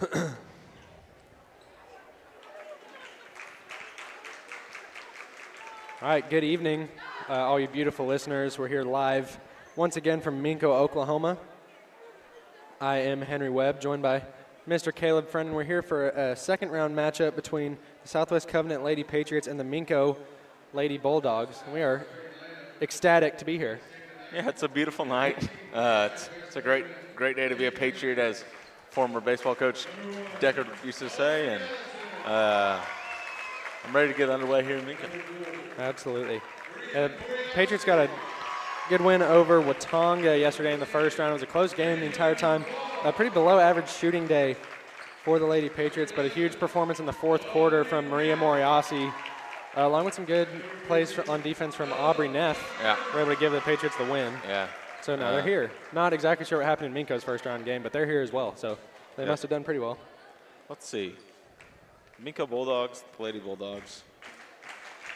All right, good evening, all you beautiful listeners. We're here live once again from Minco, Oklahoma. I am Henry Webb, joined by Mr. Caleb Friend, and we're here for a second-round matchup between the Southwest Covenant Lady Patriots and the Minco Lady Bulldogs. We are ecstatic to be here. Yeah, it's a beautiful night. It's a great day to be a Patriot, as former baseball coach Decker used to say, and I'm ready to get underway here in Minco. Absolutely. Patriots got a good win over Watonga yesterday in the first round. It was a close game the entire time. A pretty below-average shooting day for the Lady Patriots, but a huge performance in the fourth quarter from Maria Moriasi, along with some good plays on defense from Aubrey Neff. Yeah. We're able to give the Patriots the win. Yeah. So now they're here. Not exactly sure what happened in Minco's first-round game, but they're here as well. So they must have done pretty well. Let's see. Minco Bulldogs, the Lady Bulldogs.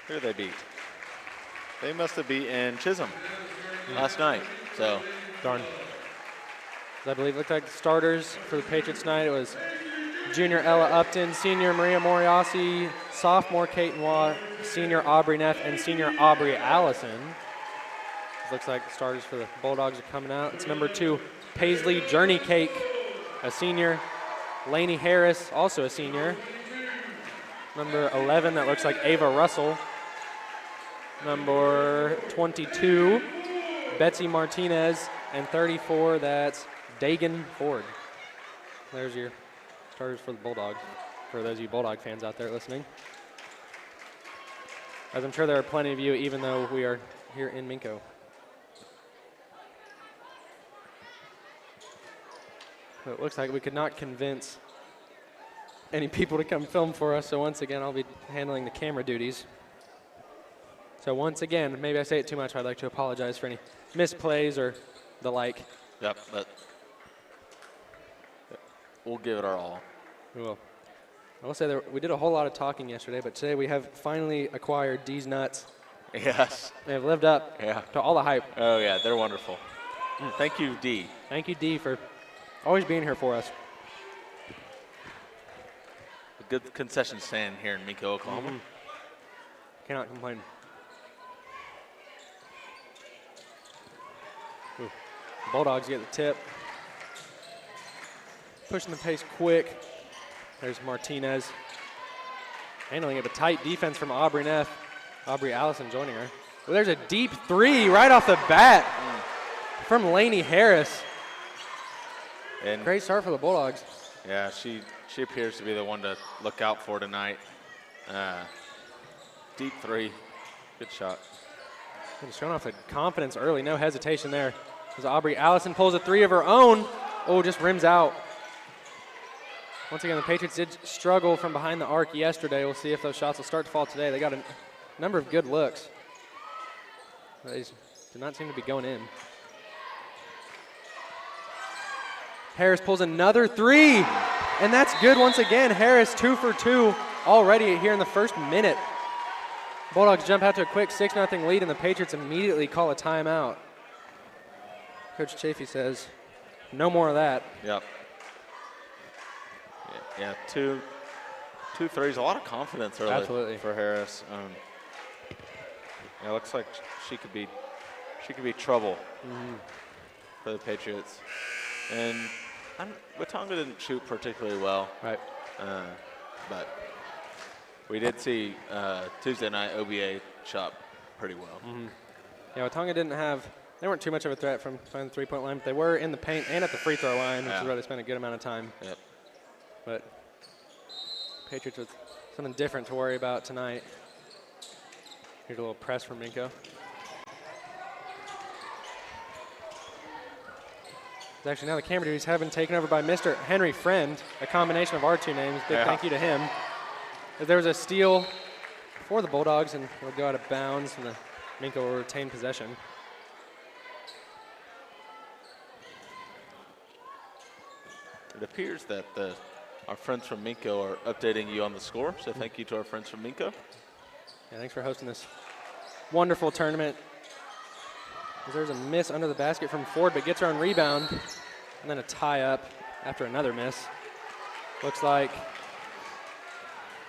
Who did they beat? They must have beaten Chisholm last night. So darn. I believe it looked like the starters for the Patriots tonight. It was junior Ella Upton, senior Maria Moriasi, sophomore Kate Waugh, senior Aubrey Neff, and senior Aubrey Allison. It looks like the starters for the Bulldogs are coming out. It's number 2, Paisley Journey Cake, a senior. Lainey Harris, also a senior. Number 11, that looks like Ava Russell. Number 22, Betsy Martinez. And 34, that's Dagan Ford. There's your starters for the Bulldogs, for those of you Bulldog fans out there listening. As I'm sure there are plenty of you, even though we are here in Minco. But it looks like we could not convince any people to come film for us, so once again I'll be handling the camera duties. So once again, maybe I say it too much, I'd like to apologize for any misplays or the like. Yep, but we'll give it our all. We will. I will say that we did a whole lot of talking yesterday, but today we have finally acquired D's Nuts. Yes. They have lived up to all the hype. Oh, yeah, they're wonderful. Thank you, D. Thank you, D, for always being here for us. A good concession stand here in Minco, Oklahoma. Cannot complain. Ooh. Bulldogs get the tip. Pushing the pace quick. There's Martinez. Handling it, but tight defense from Aubrey Neff. Aubrey Allison joining her. Well, there's a deep 3 right off the bat from Lainey Harris. And great start for the Bulldogs. Yeah, she appears to be the one to look out for tonight. Deep 3. Good shot. And showing off the confidence early. No hesitation there. As Aubrey Allison pulls a 3 of her own. Oh, just rims out. Once again, the Patriots did struggle from behind the arc yesterday. We'll see if those shots will start to fall today. They got a number of good looks. They did not seem to be going in. Harris pulls another 3, and that's good once again. Harris 2 for 2 already here in the first minute. Bulldogs jump out to a quick 6-0 lead, and the Patriots immediately call a timeout. Coach Chafee says, no more of that. Yep. Yeah, two threes, a lot of confidence early for Harris. It looks like she could be trouble for the Patriots. And Watonga didn't shoot particularly well. Right. But we did see Tuesday night OBA shot pretty well. Yeah, Watonga they weren't too much of a threat from behind the three-point line, but they were in the paint and at the free throw line, which is where they spent a good amount of time. Yep. But Patriots with something different to worry about tonight. Here's a little press from Minco. Actually, now the camera duties have been taken over by Mr. Henry Friend, a combination of our two names. Big thank you to him. As there was a steal for the Bulldogs, and it'll go out of bounds, and the Minco will retain possession. It appears that our friends from Minco are updating you on the score, so thank you to our friends from Minco. Yeah, thanks for hosting this wonderful tournament. There's a miss under the basket from Ford, but gets her own rebound, and then a tie up after another miss. Looks like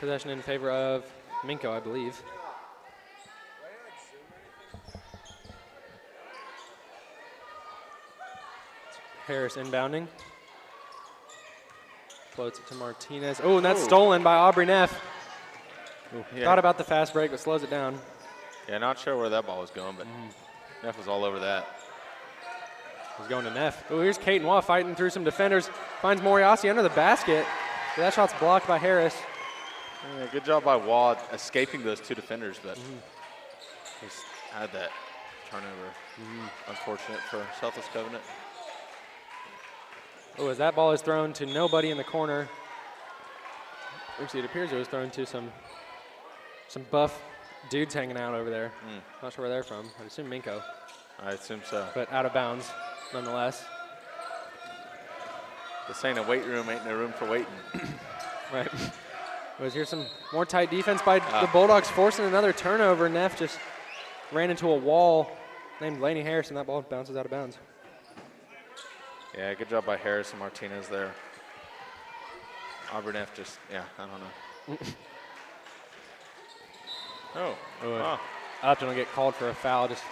possession in favor of Minco, I believe. Harris inbounding. Floats it to Martinez. Oh, and that's stolen by Aubrey Neff. Yeah. Thought about the fast break, but slows it down. Yeah, not sure where that ball was going, but Neff was all over that. He's going to Neff. Oh, here's Kate Waugh fighting through some defenders. Finds Moriasi under the basket. But that shot's blocked by Harris. Yeah, good job by Waugh escaping those two defenders, but he's had that turnover. Unfortunate for Southwest Covenant. Oh, as that ball is thrown to nobody in the corner. Actually, it appears it was thrown to some buff dudes hanging out over there. Not sure where they're from. I assume Minco. I assume so. But out of bounds, nonetheless. This ain't a weight room, ain't no room for waiting. Right. Here's some more tight defense by the Bulldogs, forcing another turnover. Neff just ran into a wall named Laney Harris, and that ball bounces out of bounds. Yeah, good job by Harris and Martinez there. Aubrey Neff just, I don't know. Upton will get called for a foul, just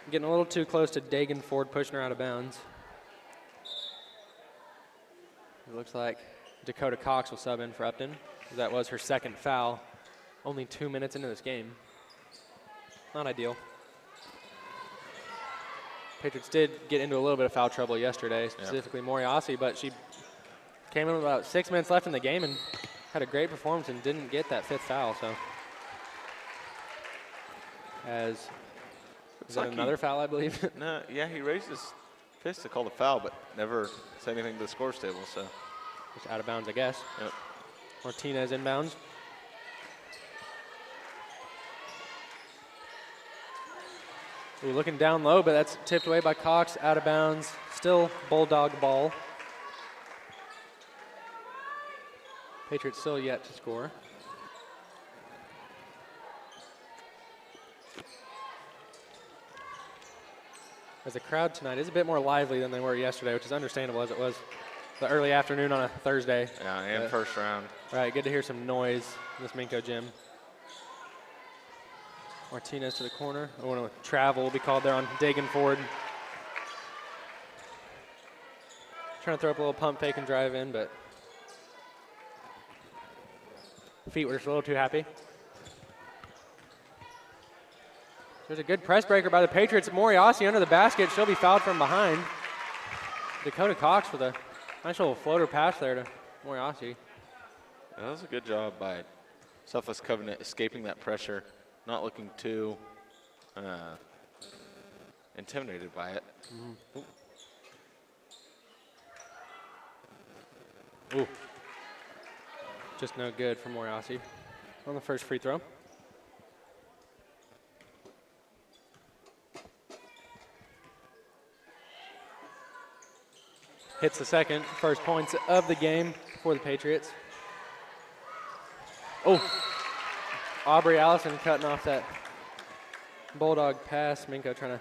getting a little too close to Dagan Ford, pushing her out of bounds. It looks like Dakota Cox will sub in for Upton. That was her second foul, only 2 minutes into this game. Not ideal. Patriots did get into a little bit of foul trouble yesterday, specifically Moriasi, but she came in with about 6 minutes left in the game and had a great performance and didn't get that fifth foul. So, is that another foul, I believe? No, yeah, he raised his fist to call the foul, but never said anything to the scores table. So, just out of bounds, I guess. Yep. Martinez inbounds. Ooh, looking down low, but that's tipped away by Cox, out of bounds. Still Bulldog ball. Patriots still yet to score. As the crowd tonight is a bit more lively than they were yesterday, which is understandable as it was the early afternoon on a Thursday. Yeah, and first round. Right, good to hear some noise in this Minco gym. Martinez to the corner. Travel will be called there on Dagan Ford. Trying to throw up a little pump fake and drive in, but feet were just a little too happy. There's a good press breaker by the Patriots. Moriasi under the basket. She'll be fouled from behind. Dakota Cox with a nice little floater pass there to Moriasi. That was a good job by Southwest Covenant escaping that pressure, not looking too intimidated by it. Ooh. Just no good for Moriasi on the first free throw. Hits the second, first points of the game for the Patriots. Oh, Aubrey Allison cutting off that Bulldog pass. Minco trying to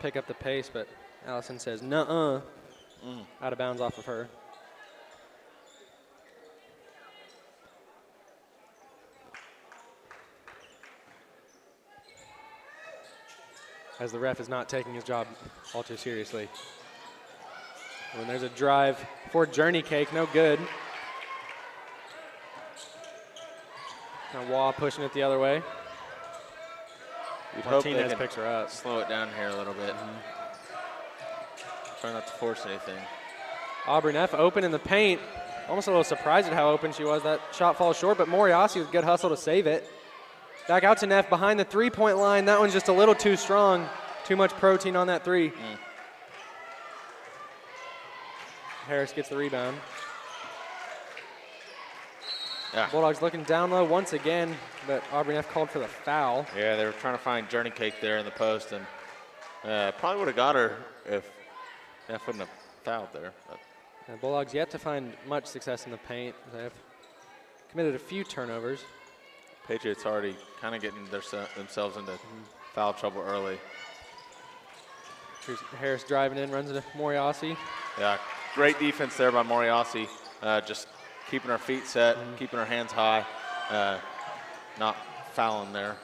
pick up the pace, but Allison says, nuh-uh. Out of bounds off of her. As the ref is not taking his job all too seriously. When there's a drive for Journey Cake, no good. Now Waugh pushing it the other way. Martinez picks her up. Slow it down here a little bit. Try not to force anything. Aubrey Neff open in the paint. Almost a little surprised at how open she was. That shot falls short, but Moriasi with good hustle to save it. Back out to Neff behind the three-point line. That one's just a little too strong. Too much protein on that three. Harris gets the rebound. Yeah. Bulldogs looking down low once again, but Aubrey Neff called for the foul. Yeah, they were trying to find Journey Cake there in the post, and probably would have got her if Neff wouldn't have fouled there. And Bulldogs yet to find much success in the paint. They have committed a few turnovers. Patriots already kind of getting themselves into foul trouble early. Here's Harris driving in, runs into Moriasi. Yeah, great defense there by Moriarty. Just keeping our feet set, keeping our hands high, not fouling there.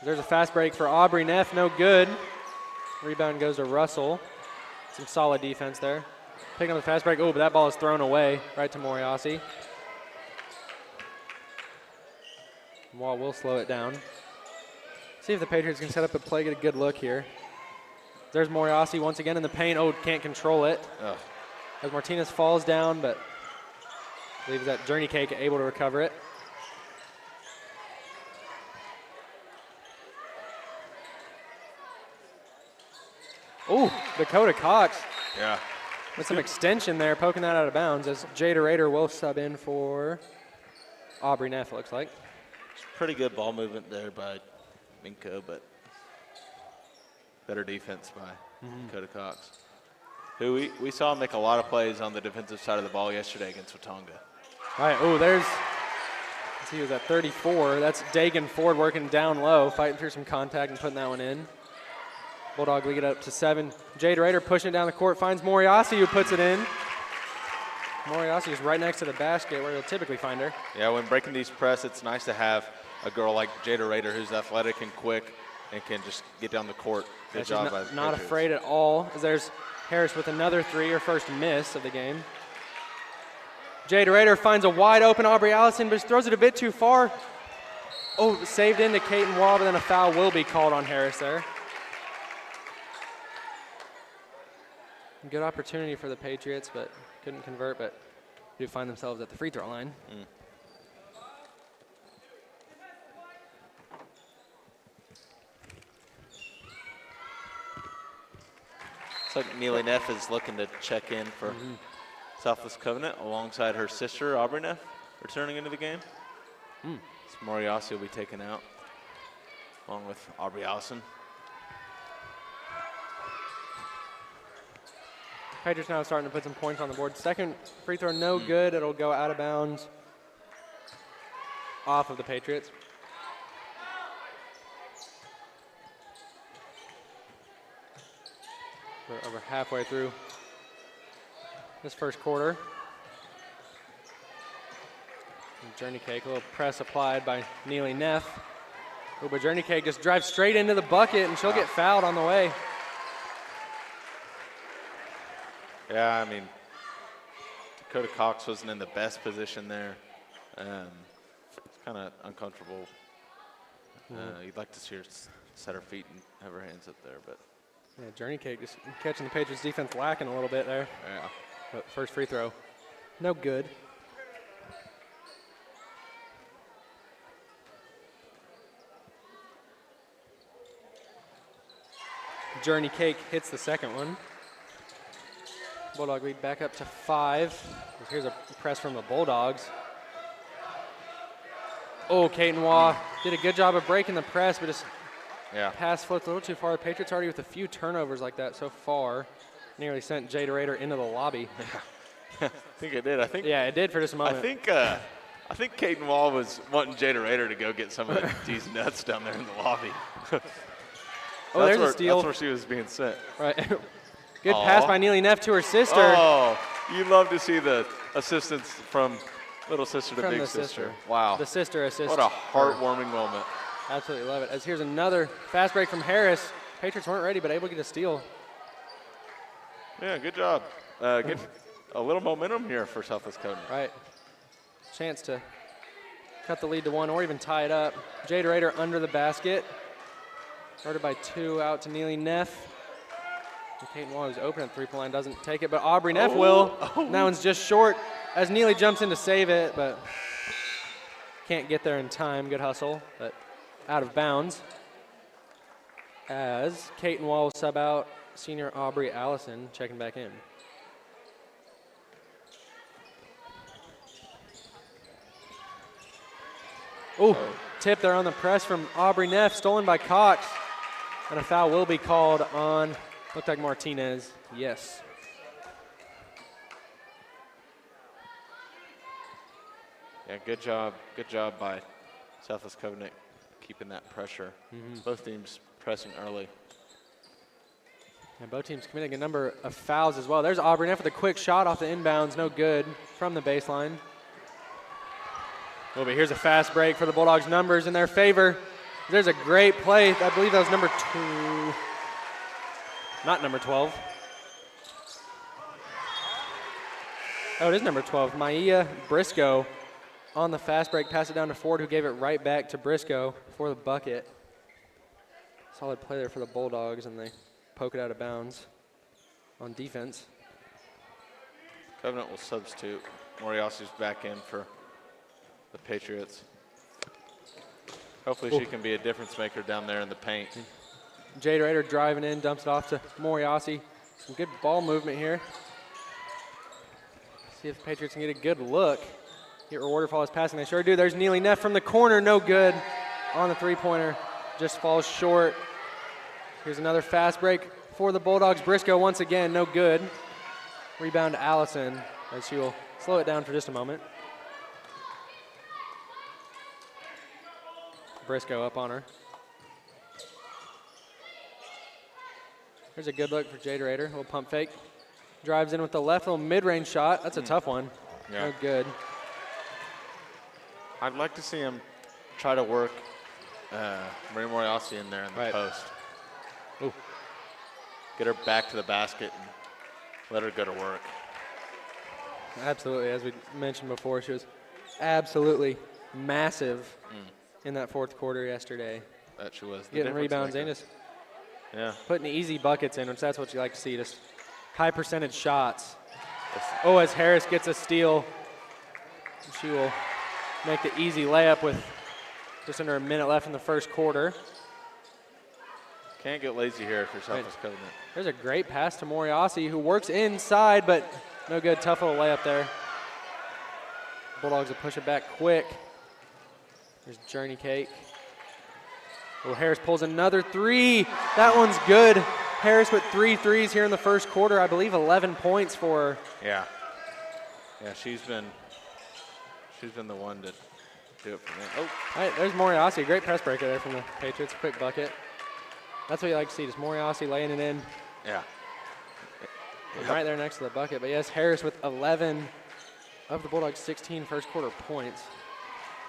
There's a fast break for Aubrey Neff, no good. Rebound goes to Russell. Some solid defense there. Picking up the fast break. Oh, but that ball is thrown away right to Moriarty. Wall will slow it down. See if the Patriots can set up a play, get a good look here. There's Moriarty once again in the paint. Oh, can't control it. Ugh. As Martinez falls down, but I believe that Journey Cake able to recover it. Oh, Dakota Cox. Yeah. With some extension there, poking that out of bounds as Jada Rader will sub in for Aubrey Neff, looks like. It's pretty good ball movement there by Minco, but better defense by Dakota Cox, who we saw make a lot of plays on the defensive side of the ball yesterday against Watonga. All right, oh, let's see, he was at 34. That's Dagan Ford working down low, fighting through some contact and putting that one in. Bulldog lead it up to 7. Jade Rader pushing it down the court, finds Moriarty, who puts it in. Moriarty is right next to the basket where you'll typically find her. Yeah, when breaking these press, it's nice to have a girl like Jada Rader who's athletic and quick and can just get down the court. Good job by the Not Patriots. afraid at all, as there's Harris with another 3, her first miss of the game. Jada Rader finds a wide open Aubrey Allison, but throws it a bit too far. Oh, saved into Kaiten Waugh, but then a foul will be called on Harris there. Good opportunity for the Patriots, but couldn't convert, but do find themselves at the free throw line. Looks like Neely Neff is looking to check in for Southwest Covenant alongside her sister, Aubrey Neff, returning into the game. So Moriarty will be taken out along with Aubrey Allison. Patriots now starting to put some points on the board. Second free throw, no good. It'll go out of bounds off of the Patriots. We're over halfway through this first quarter. And Journey Cake, a little press applied by Neely Neff. Oh, but Journey Cake just drives straight into the bucket, and she'll get fouled on the way. Yeah, I mean, Dakota Cox wasn't in the best position there. It's kind of uncomfortable. You'd like to see her set her feet and have her hands up there, but. Yeah, Journey Cake just catching the Patriots defense lacking a little bit there. Yeah. But first free throw, no good. Journey Cake hits the second one. Bulldog lead back up to 5. Here's a press from the Bulldogs. Oh, Kaiten Waugh did a good job of breaking the press, but just pass flipped a little too far. The Patriots already with a few turnovers like that so far. Nearly sent Jada Rader into the lobby. I think it did. Yeah, it did for just a moment. I think Kaiten Waugh was wanting Jada Rader to go get some of these nuts down there in the lobby. Oh, there's a steal. That's where she was being sent. Right. Good pass by Neely Neff to her sister. Oh, you love to see the assistance from little sister to big sister. Wow. The sister assist. What a heartwarming moment. Absolutely love it. As here's another fast break from Harris. Patriots weren't ready, but able to get a steal. Yeah, good job. Get a little momentum here for Southwest Covenant. Right. Chance to cut the lead to 1 or even tie it up. Jada Rader under the basket. Started by 2 out to Neely Neff. Kaiten Waugh is open at the 3-point line, doesn't take it, but Aubrey Neff will. And that one's just short as Neely jumps in to save it, but can't get there in time. Good hustle, but out of bounds. As Kaiten Waugh will sub out senior Aubrey Allison checking back in. Oh, tip there on the press from Aubrey Neff, stolen by Cox. And a foul will be called on, looked like Martinez, yes. Yeah, good job by Southwest Covenant keeping that pressure. Both teams pressing early. And both teams committing a number of fouls as well. There's Aubrey Neff with a quick shot off the inbounds. No good from the baseline. Oh, but here's a fast break for the Bulldogs. Numbers in their favor. There's a great play. I believe that was number 2. Not number 12. Oh, it is number 12. Maya Briscoe on the fast break. Passed it down to Ford, who gave it right back to Briscoe for the bucket. Solid play there for the Bulldogs, and they poke it out of bounds on defense. Covenant will substitute. Moriasi's back in for the Patriots. Hopefully she can be a difference maker down there in the paint. Jade Rader driving in, dumps it off to Moriasi. Some good ball movement here. See if the Patriots can get a good look. Get rewarded for all his passing. They sure do. There's Neely Neff from the corner. No good on the three-pointer. Just falls short. Here's another fast break for the Bulldogs. Briscoe once again, no good. Rebound to Allison as she will slow it down for just a moment. Briscoe up on her. There's a good look for Jade Rader. A little pump fake. Drives in with the left, little mid-range shot. That's a tough one. Yeah. No good. I'd like to see him try to work Maria Moriasi in there in the post. Ooh. Get her back to the basket and let her go to work. Absolutely. As we mentioned before, she was absolutely massive in that fourth quarter yesterday. That she was. Getting rebounds and just putting easy buckets in, which that's what you like to see, just high percentage shots. Oh, as Harris gets a steal, she will make the easy layup with just under a minute left in the first quarter. Can't get lazy here for Southwest Covenant. There's a great pass to Moriasi, who works inside, but no good. Tough little layup there. Bulldogs will push it back quick. There's Journey Cake. Oh, Harris pulls another three. That one's good. Harris with 3 threes here in the first quarter. I believe 11 points for her. Yeah. Yeah, she's been the one to do it for me. Oh. All right, there's Moriasi. Great press breaker there from the Patriots. Quick bucket. That's what you like to see, just Moriasi laying it in. Yeah. Right there next to the bucket. But yes, Harris with 11 of the Bulldogs' 16 first quarter points.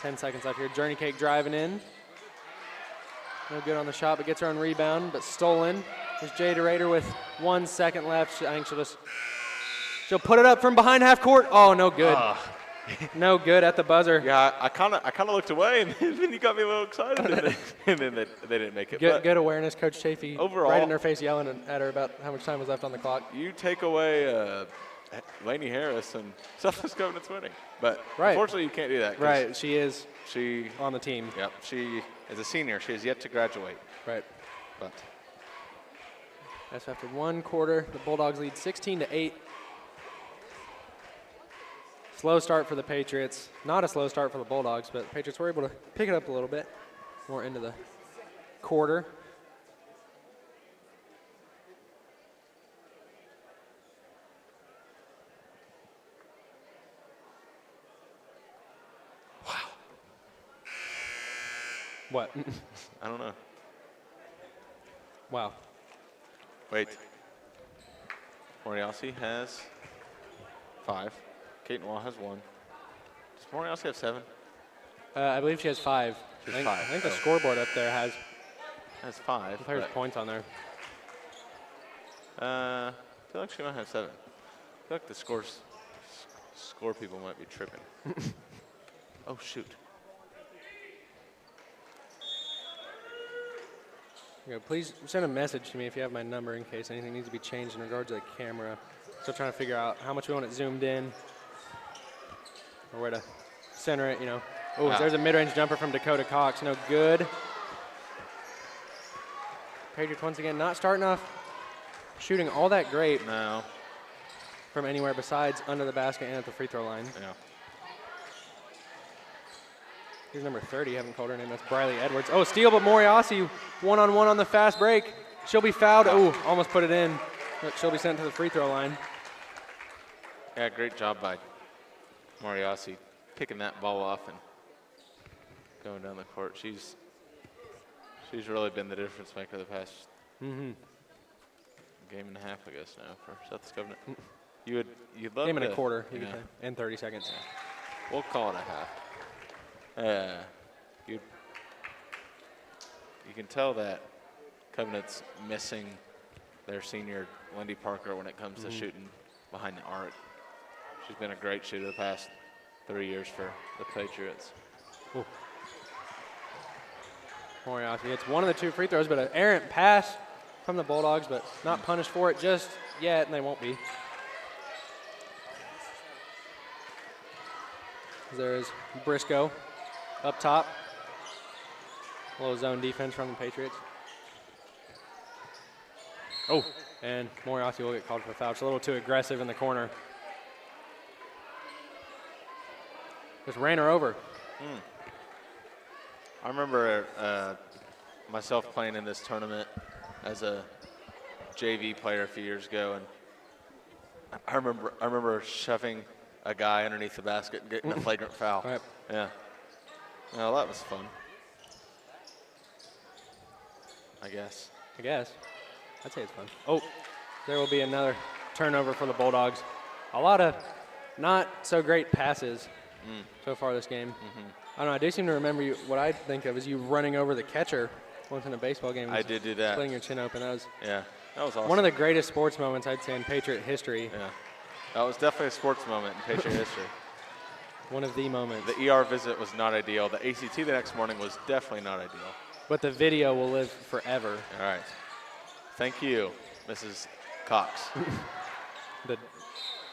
10 seconds left here. Journey Cake driving in. No good on the shot, but gets her own rebound, but stolen. There's Jada Rader with 1 second left. I think she'll put it up from behind half court. Oh, no good. No good at the buzzer. Yeah, I kind of looked away, and then you got me a little excited, and then they didn't make it. Good awareness, Coach Chafee. Overall, right in her face, yelling at her about how much time was left on the clock. You take away Lainey Harris, and Southwest Covenant's winning. But unfortunately, you can't do that. Right, she on the team. Yep, she is a senior. She has yet to graduate. Right. But that's after 1 quarter. The Bulldogs lead 16-8. Slow start for the Patriots. Not a slow start for the Bulldogs, but the Patriots were able to pick it up a little bit more into the quarter. Wow. What? I don't know. Wow. Wait. Moriasi has 5. Kate Noir has 1. Does Moriasi have 7? I believe she has 5. She has 5. I think the scoreboard up there has 5. Players' points on there. I feel like she might have 7. I feel like the score people might be tripping. Oh, shoot. Please send a message to me if you have my number in case anything needs to be changed in regards to the camera. Still trying to figure out how much we want it zoomed in or where to center it, Oh, there's a mid-range jumper from Dakota Cox. No good. Patriots once again not starting off shooting all that great. No. From anywhere besides under the basket and at the free throw line. Yeah. Here's number 30. Haven't called her name. That's Briley Edwards. Oh, steal, but Moriasi one-on-one on the fast break. She'll be fouled. Oh, almost put it in. But she'll be sent to the free throw line. Yeah, great job by Moriasi picking that ball off and going down the court. She's really been the difference maker the past Game and a half, I guess, now for Southwest Covenant. You'd love Game and to, a quarter, you yeah. could say, and 30 seconds. We'll call it a half. You can tell that Covenant's missing their senior Lindy Parker when it comes to shooting behind the arc. She's been a great shooter the past 3 years for the Patriots. Ooh. Moriarty hits one of the 2 free throws, but an errant pass from the Bulldogs, but not punished for it just yet, and they won't be. There's Briscoe up top. A little zone defense from the Patriots. Oh, and Moriarty will get called for a foul. It's a little too aggressive in the corner. Just ran her over. I remember myself playing in this tournament as a JV player a few years ago, and I remember shoving a guy underneath the basket and getting a flagrant foul. Right. Yeah. Well, that was fun. I guess. I'd say it's fun. Oh, there will be another turnover for the Bulldogs. A lot of not so great passes so far this game. I don't know, I do seem to remember what I think of is you running over the catcher once in a baseball game. I did do that. Splitting your chin open. That was awesome. one of the greatest sports moments, I'd say, in Patriot history. Yeah. That was definitely a sports moment in Patriot history. One of the moments. The ER visit was not ideal. The ACT the next morning was definitely not ideal. But the video will live forever. All right. Thank you, Mrs. Cox. The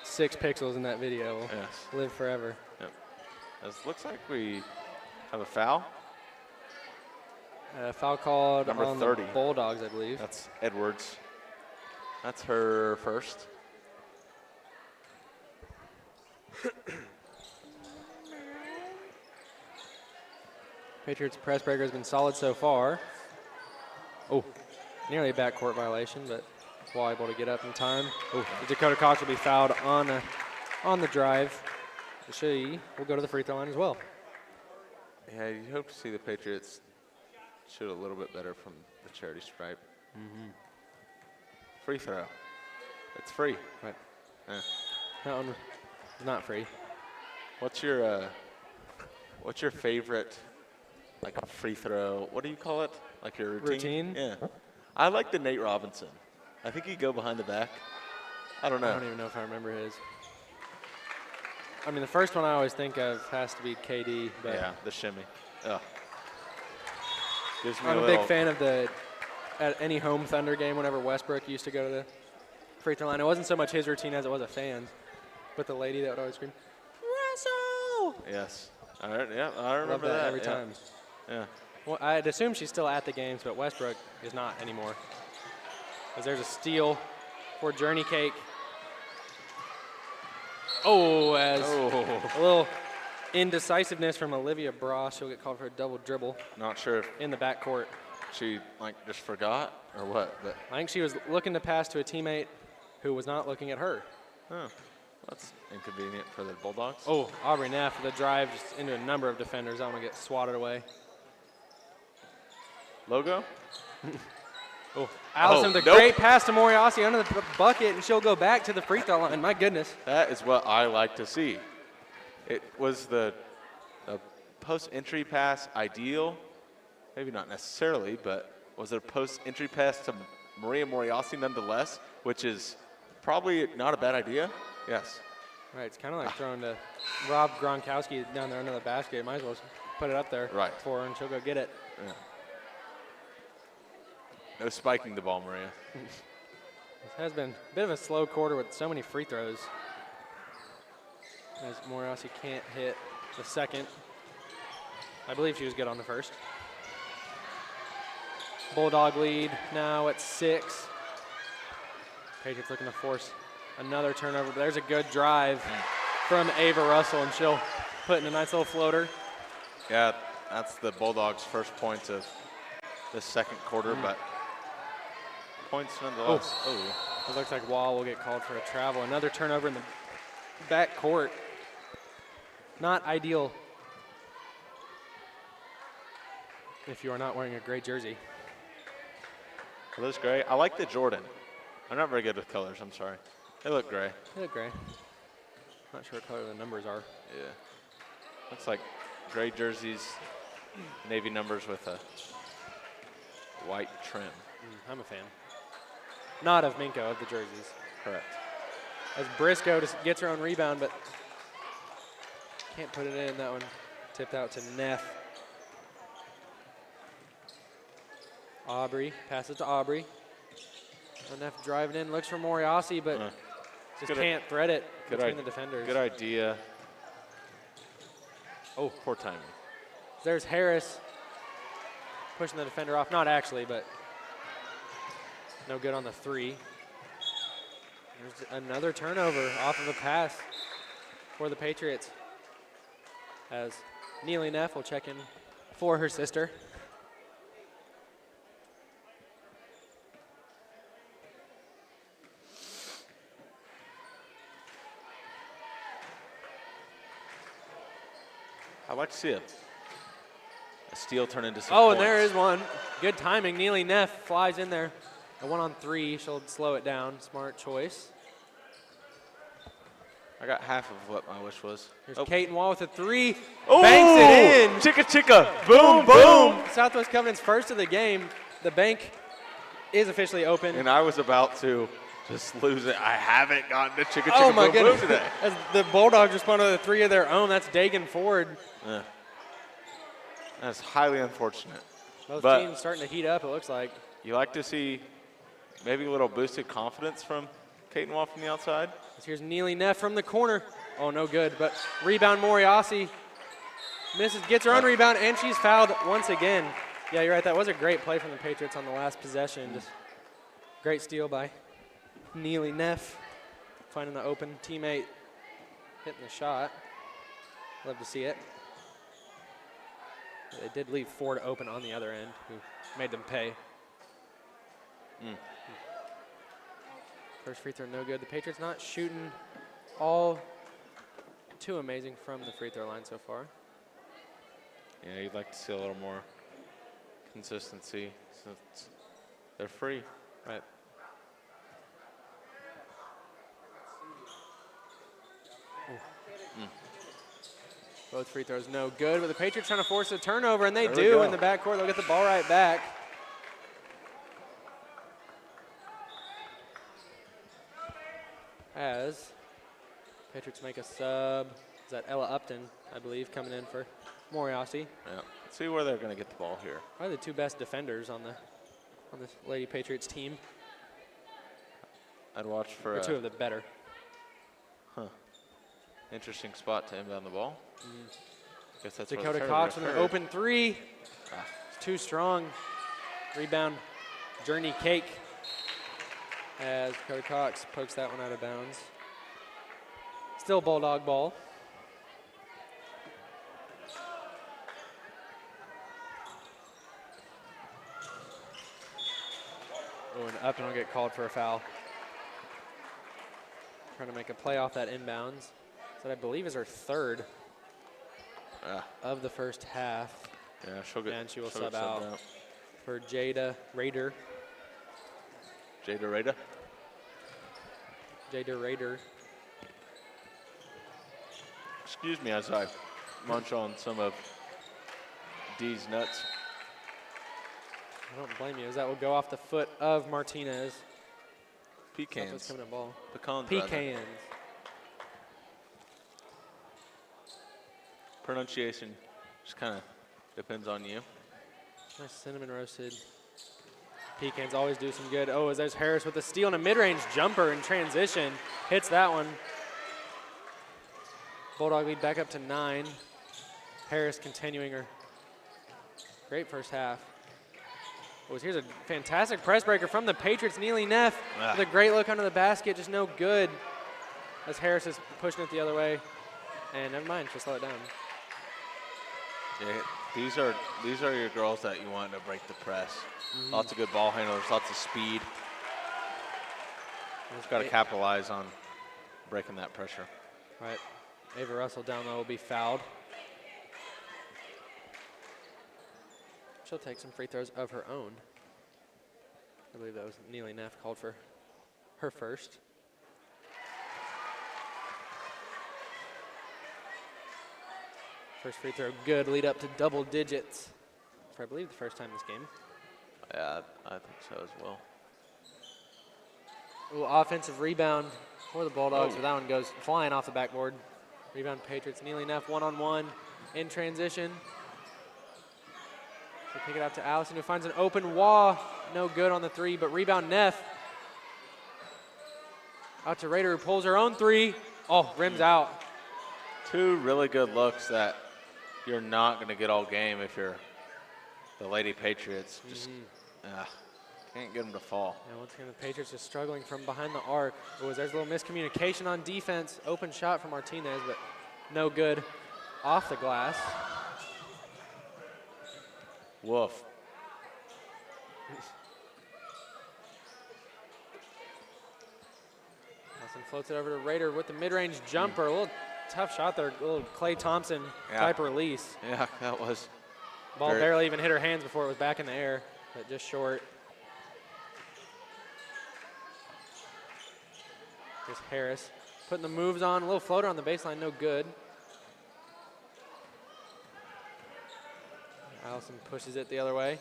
6 pixels in that video will live forever. Yep. It looks like we have a foul. Foul called Number on 30. the Bulldogs, I believe. That's Edwards. That's her first. Patriots press breaker has been solid so far. Oh, nearly a backcourt violation, but Wall able to get up in time. Oh, Dakota Cox will be fouled on the drive. She will go to the free throw line as well. Yeah, you hope to see the Patriots shoot a little bit better from the charity stripe. Free throw. It's free. Right. Yeah. That one is not free. What's your favorite, like, a free throw? What do you call it? Like your routine? Yeah. I like the Nate Robinson. I think he'd go behind the back. I don't know. I don't even know if I remember his. I mean, the first one I always think of has to be KD. But yeah, the shimmy. Ugh. Gives me I'm a little big fan of at any home Thunder game whenever Westbrook used to go to the free throw line. It wasn't so much his routine as it was a fan's, but the lady that would always scream, "Russell!" Yes. I remember Love that every time. Yeah. Well, I'd assume she's still at the games, but Westbrook is not anymore. As there's a steal for Journey Cake. Oh, a little indecisiveness from Olivia Bra. She'll get called for a double dribble Not sure if in the backcourt. she just forgot or what, but I think she was looking to pass to a teammate who was not looking at her. that's inconvenient for the Bulldogs. Oh, Aubrey Neff, the drive just into a number of defenders. I want to get swatted away. Logo? Oh, Allison, the nope. great pass to Moriarty under the bucket, and she'll go back to the free throw line. My goodness. That is what I like to see. It was the post-entry pass ideal? Maybe not necessarily, but was it a post-entry pass to Maria Moriarty nonetheless, which is probably not a bad idea? Yes. Right, it's kind of like throwing to Rob Gronkowski down there under the basket. Might as well put it up there for her, and she'll go get it. Yeah. No spiking the ball, Maria. This has been a bit of a slow quarter with so many free throws. As Moriarty can't hit the second. I believe she was good on the first. Bulldog lead now at 6. Patriots looking to force another turnover, but there's a good drive from Ava Russell, and she'll put in a nice little floater. Yeah, that's the Bulldogs' first points of the second quarter, but points nonetheless. It looks like Wall will get called for a travel. Another turnover in the back court. Not ideal if you are not wearing a gray jersey. It looks great. I like the Jordan. I'm not very good with colors, I'm sorry. They look gray. They look gray. Not sure what color the numbers are. Yeah. Looks like gray jerseys, navy numbers with a white trim. I'm a fan. Not of Minco, of the jerseys. Correct. As Briscoe just gets her own rebound, but can't put it in. That one tipped out to Neff. Aubrey, pass it to Aubrey. Neff driving in, looks for Moriasi, but just can't thread it between the defenders. Good idea. Oh, poor timing. There's Harris pushing the defender off. Not actually, but no good on the three. There's another turnover off of a pass for the Patriots, as Neely Neff will check in for her sister. I'd like to see a steal turn into some Oh, points. and there is one. Good timing. Neely Neff flies in there. A 1-on-3. She'll slow it down. Smart choice. I got half of what my wish was. Here's Kaiten Wall with a three. Oh, Banks it in. Chicka chicka. Boom, boom. Southwest Covenant's first of the game. The bank is officially open. And I was about to just lose it. I haven't gotten to chicka chicka Oh my boom, boom goodness. today. As the Bulldogs respond to the three of their own. That's Dagan Ford. That's highly unfortunate. Both But teams starting to heat up, it looks like. you like to see maybe a little boosted confidence from Kaiten Wall from the outside. Here's Neely Neff from the corner. Oh, no good, but rebound Moriasi. Misses, gets her own rebound, and she's fouled once again. Yeah, you're right. That was a great play from the Patriots on the last possession. Just great steal by Neely Neff. Finding the open teammate, hitting the shot. Love to see it. They did leave Ford open on the other end, who made them pay. First free throw, no good. The Patriots not shooting all too amazing from the free throw line so far. Yeah, you'd like to see a little more consistency since they're free. Right. Both free throws no good, but the Patriots trying to force a turnover, and they There we do go. in the backcourt. They'll get the ball right back. As Patriots make a sub. Is that Ella Upton, I believe, coming in for Moriasi? Yeah. Let's see where they're going to get the ball here. Probably the two best defenders on this Lady Patriots team. I'd watch for Or two of the better. interesting spot to inbound the ball. Guess that's where the Dakota turnover Cox with an occurred. open three. It's too strong. Rebound, Journey Cake. As Dakota Cox pokes that one out of bounds. Still Bulldog ball. Oh, and Upton will get called for a foul. Trying to make a play off that inbounds. That I believe is her third of the first half. Yeah, she'll get. And she will she'll sub get subbed out for Jada Raider. Jada Rada. Jada Raider. Excuse me as I munch on some of Dee's nuts. I don't blame you, as that will go off the foot of Martinez. Pecans. Coming in ball. Pecans. rather. Pecans. Pronunciation just kind of depends on you. Nice cinnamon roasted. Pecans always do some good. Oh, as there's Harris with a steal and a mid-range jumper in transition. Hits that one. Bulldog lead back up to 9. Harris continuing her great first half. Oh, here's a fantastic press breaker from the Patriots. Neely Neff with a great look under the basket, just no good. As Harris is pushing it the other way. And never mind, just slow it down. Yeah, these are your girls that you want to break the press. Lots of good ball handlers, lots of speed. Just got to capitalize on breaking that pressure. Right. Ava Russell down low will be fouled. She'll take some free throws of her own. I believe that was Neely Neff called for her first. First free throw, good. Lead up to double digits for, I believe, the first time this game. Yeah, I think so as well. Ooh, offensive rebound for the Bulldogs, but that one goes flying off the backboard. Rebound Patriots. Neely Neff one-on-one in transition. They pick it out to Allison, who finds an open wall. No good on the three, but rebound Neff. Out to Rader, who pulls her own three. Oh, rims out. Two really good looks that you're not going to get all game if you're the Lady Patriots. Just can't get them to fall. And once again, the Patriots are struggling from behind the arc. There's a little miscommunication on defense. Open shot from Martinez, but no good off the glass. Woof. Nelson floats it over to Rader with the mid-range jumper. A little tough shot there, a little Klay Thompson type release. Yeah, that was. Ball barely even hit her hands before it was back in the air, but just short. Here's Harris putting the moves on. A little floater on the baseline, no good. Allison pushes it the other way.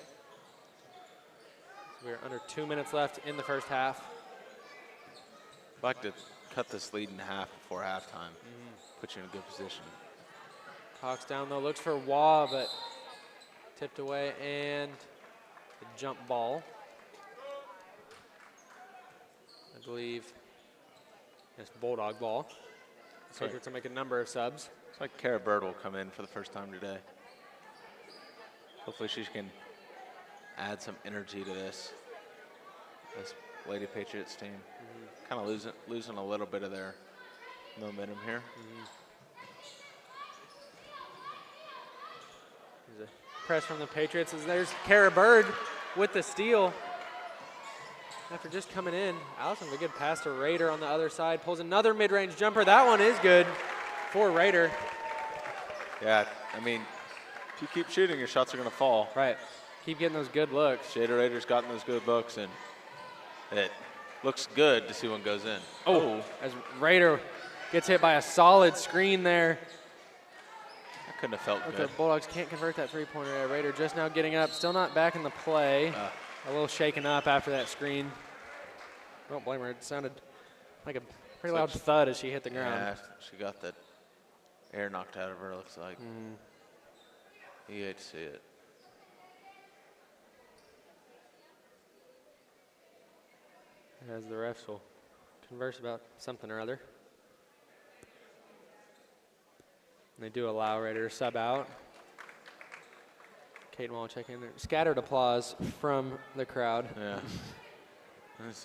So we're under 2 minutes left in the first half. I'd like to cut this lead in half before halftime. Put you in a good position. Cox down though, looks for Waugh, but tipped away, and the jump ball. I believe it's Bulldog ball. Patriots will make a number of subs. It's like Kara Bird will come in for the first time today. Hopefully she can add some energy to this Lady Patriots team. Kind of losing a little bit of their momentum here. There's a press from the Patriots. As there's Kara Bird with the steal. After just coming in, Allison with a good pass to Rader on the other side. Pulls another mid-range jumper. That one is good for Rader. Yeah, I mean, if you keep shooting, your shots are going to fall. Right. Keep getting those good looks. Shader Rader's gotten those good looks, and it looks good to see one goes in. Oh, as Rader gets hit by a solid screen there. That couldn't have felt good. The Bulldogs can't convert that three-pointer. Rader just now getting up. Still not back in the play. A little shaken up after that screen. Don't blame her. It sounded like a pretty loud thud as she hit the ground. Yeah, she got the air knocked out of her, looks like. You hate to see it. As the refs will converse about something or other. And they do allow Rader to sub out. Kate Wall check in there. Scattered applause from the crowd. Yeah.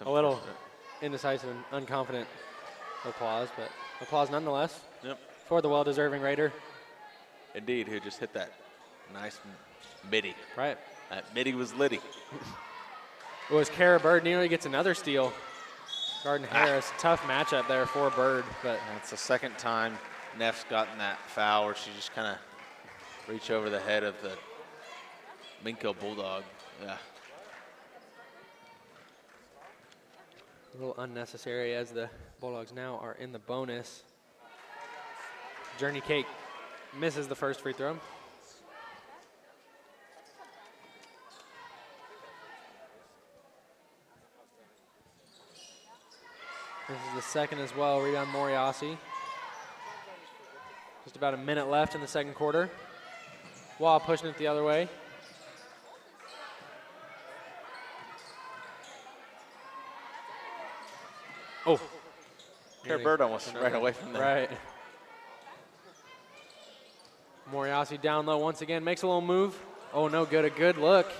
A little indecisive and unconfident applause, but applause nonetheless. Yep. For the well-deserving Rader. Indeed, who just hit that nice midi. Right. That midi was litty. It was Kara Bird nearly gets another steal. Garden Harris, tough matchup there for Bird, but that's the second time Neff's gotten that foul where she just kind of reached over the head of the Minco Bulldog. Yeah. A little unnecessary as the Bulldogs now are in the bonus. Journey Cake misses the first free throw. This is the second as well. Rebound Moriasi. Just about a minute left in the second quarter. Waugh pushing it the other way. Oh. Kara Bird almost ran away from that. Right. Moriasi down low once again. Makes a little move. Oh, no good. A good look.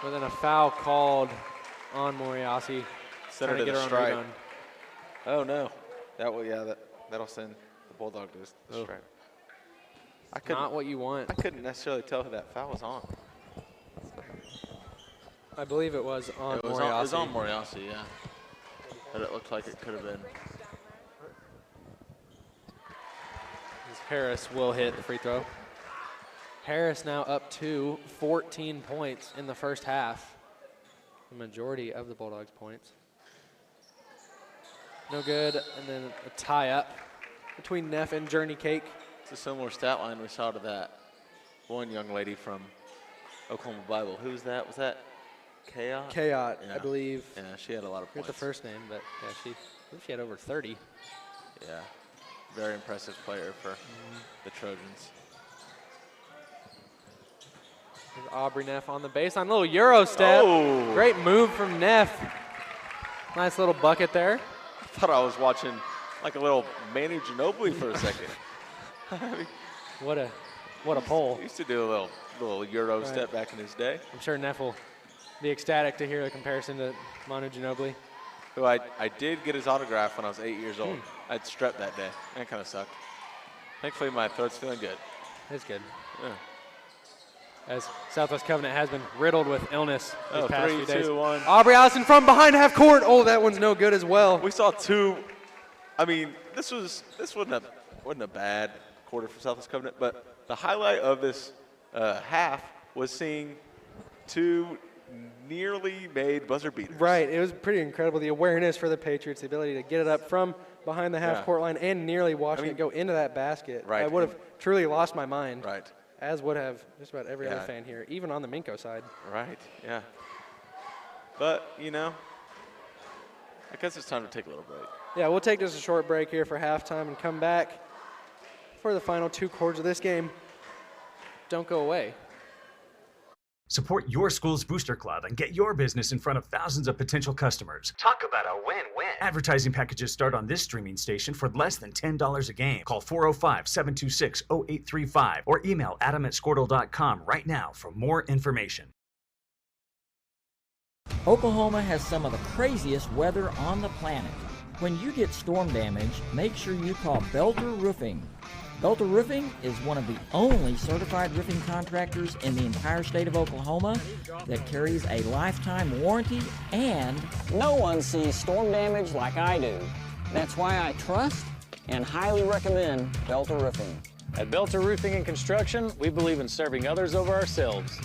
But then a foul called on Moriasi. Send her to the stripe. Oh, no. That will, yeah, that'll send the Bulldog to the stripe. Not what you want. I couldn't necessarily tell who that foul was on. I believe it was on Moriasi. It was on Moriasi, yeah. But it looked like it could have been. Harris will hit the free throw. Harris now up to 14 points in the first half. The majority of the Bulldogs' points. no good. And then a tie up between Neff and Journey Cake. It's a similar stat line we saw to that one young lady from Oklahoma Bible. Who was that? Was that Kayot? Kayot, I believe. Yeah, she had a lot of Forget points. the first name, but yeah, I believe she had over 30. Yeah, very impressive player for the Trojans. There's Aubrey Neff on the baseline. Little Euro step. Oh. Great move from Neff. Nice little bucket there. I thought I was watching like a little Manu Ginobili for a second. What a pull. He used to do a little Euro step back in his day. I'm sure Neff will be ecstatic to hear the comparison to Manu Ginobili. Who I did get his autograph when I was 8 years old. I had strep that day. That kind of sucked. Thankfully, my throat's feeling good. It's good. Yeah. As Southwest Covenant has been riddled with illness these past few 3, days. 2, 1. Aubrey Allison from behind half court. Oh, that one's no good as well. We saw two. I mean, this wasn't a bad quarter for Southwest Covenant, but the highlight of this half was seeing two nearly made buzzer beaters. Right, it was pretty incredible. The awareness for the Patriots, the ability to get it up from behind the half-court line and nearly watching it go into that basket. Right. I would have truly lost my mind. Right. As would have just about every other fan here, even on the Minco side. Right, yeah. But, you know, I guess it's time to take a little break. Yeah, we'll take just a short break here for halftime and come back for the final 2 quarters of this game. Don't go away. Support your school's booster club and get your business in front of thousands of potential customers. Talk about a win-win. Advertising packages start on this streaming station for less than $10 a game. Call 405-726-0835 or email adam@squirtle.com right now for more information. Oklahoma has some of the craziest weather on the planet. When you get storm damage, make sure you call Belter Roofing. Belter Roofing is one of the only certified roofing contractors in the entire state of Oklahoma that carries a lifetime warranty, and no one sees storm damage like I do. That's why I trust and highly recommend Belter Roofing. At Belter Roofing and Construction, we believe in serving others over ourselves.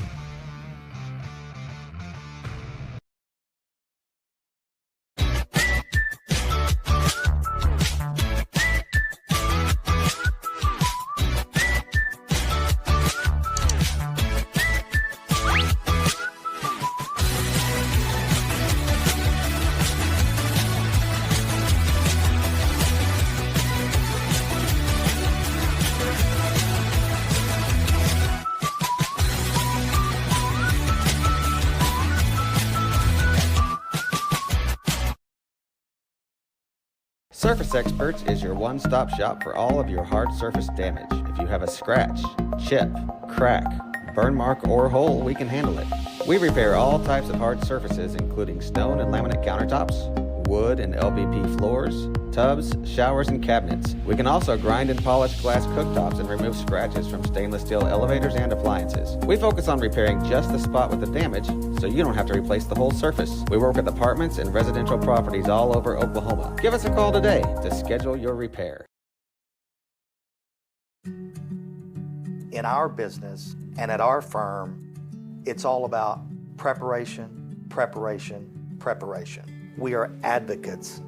Surface Experts is your one-stop shop for all of your hard surface damage. If you have a scratch, chip, crack, burn mark, or hole, we can handle it. We repair all types of hard surfaces, including stone and laminate countertops, wood and LVP floors, tubs, showers, and cabinets. We can also grind and polish glass cooktops and remove scratches from stainless steel elevators and appliances. We focus on repairing just the spot with the damage, so you don't have to replace the whole surface. We work with apartments and residential properties all over Oklahoma. Give us a call today to schedule your repair. In our business and at our firm, it's all about preparation, preparation, preparation. We are advocates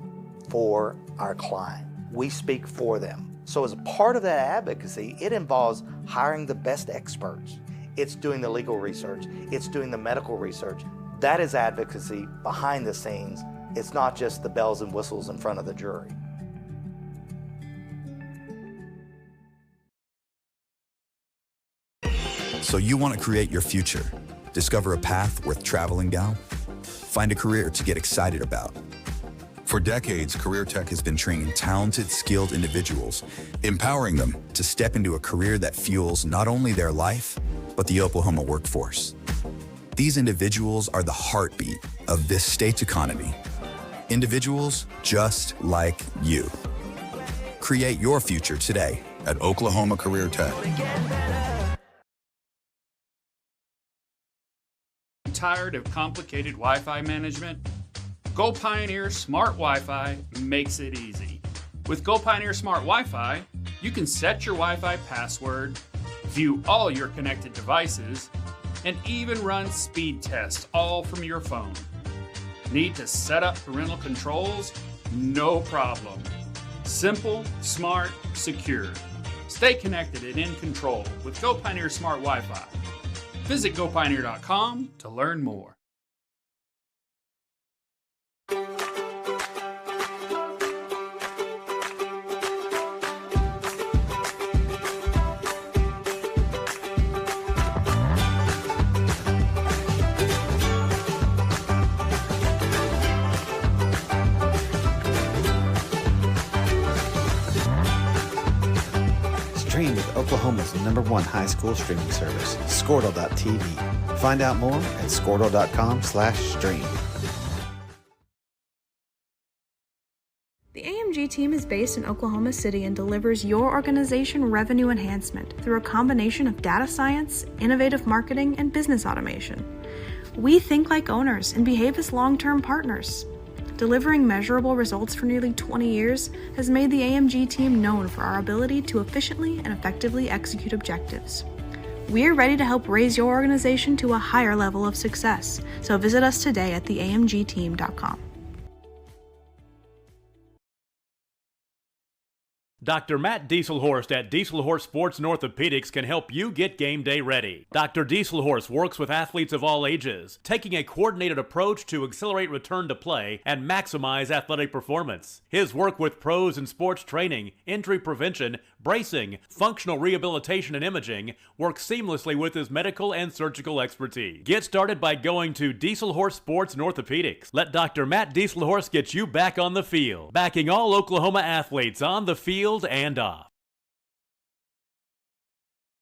for our client. We speak for them. So as a part of that advocacy, it involves hiring the best experts. It's doing the legal research. It's doing the medical research. That is advocacy behind the scenes. It's not just the bells and whistles in front of the jury. So you want to create your future, discover a path worth traveling down, find a career to get excited about. For decades, Career Tech has been training talented, skilled individuals, empowering them to step into a career that fuels not only their life, but the Oklahoma workforce. These individuals are the heartbeat of this state's economy. Individuals just like you. Create your future today at Oklahoma Career Tech. Tired of complicated Wi-Fi management? Go Pioneer Smart Wi-Fi makes it easy. With Go Pioneer Smart Wi-Fi, you can set your Wi-Fi password, view all your connected devices, and even run speed tests all from your phone. Need to set up parental controls? no problem. Simple, smart, secure. Stay connected and in control with Go Pioneer Smart Wi-Fi. Visit gopioneer.com to learn more. Stream with Oklahoma's #1 high school streaming service, Squirtle.tv. Find out more at squirtle.com/stream. The AMG team is based in Oklahoma City and delivers your organization revenue enhancement through a combination of data science, innovative marketing, and business automation. We think like owners and behave as long-term partners. Delivering measurable results for nearly 20 years has made the AMG team known for our ability to efficiently and effectively execute objectives. We're ready to help raise your organization to a higher level of success, so visit us today at theamgteam.com. Dr. Matt Dieselhorst at Dieselhorst Sports and Orthopedics can help you get game day ready. Dr. Dieselhorst works with athletes of all ages, taking a coordinated approach to accelerate return to play and maximize athletic performance. His work with pros in sports training, injury prevention, bracing, functional rehabilitation, and imaging works seamlessly with his medical and surgical expertise. Get started by going to Dieselhorst Sports and Orthopedics. Let Dr. Matt Dieselhorst get you back on the field, backing all Oklahoma athletes on the field and off.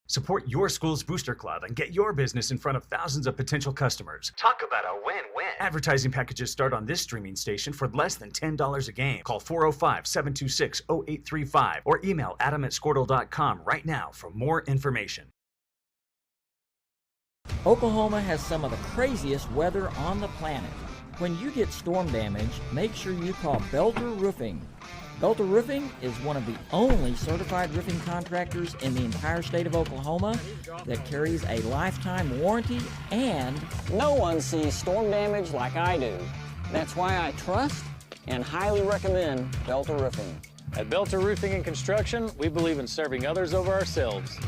Support your school's booster club and get your business in front of thousands of potential customers. Talk about a win-win. Advertising packages start on this streaming station for less than $10 a game. Call 405-726-0835 or email adam@squirtle.com right now for more information. Oklahoma has some of the craziest weather on the planet. When you get storm damage, make sure you call Belter Roofing. Belter Roofing is one of the only certified roofing contractors in the entire state of Oklahoma that carries a lifetime warranty, and No one sees storm damage like I do. That's why I trust and highly recommend Belter Roofing. At Belter Roofing and Construction, we believe in serving others over ourselves.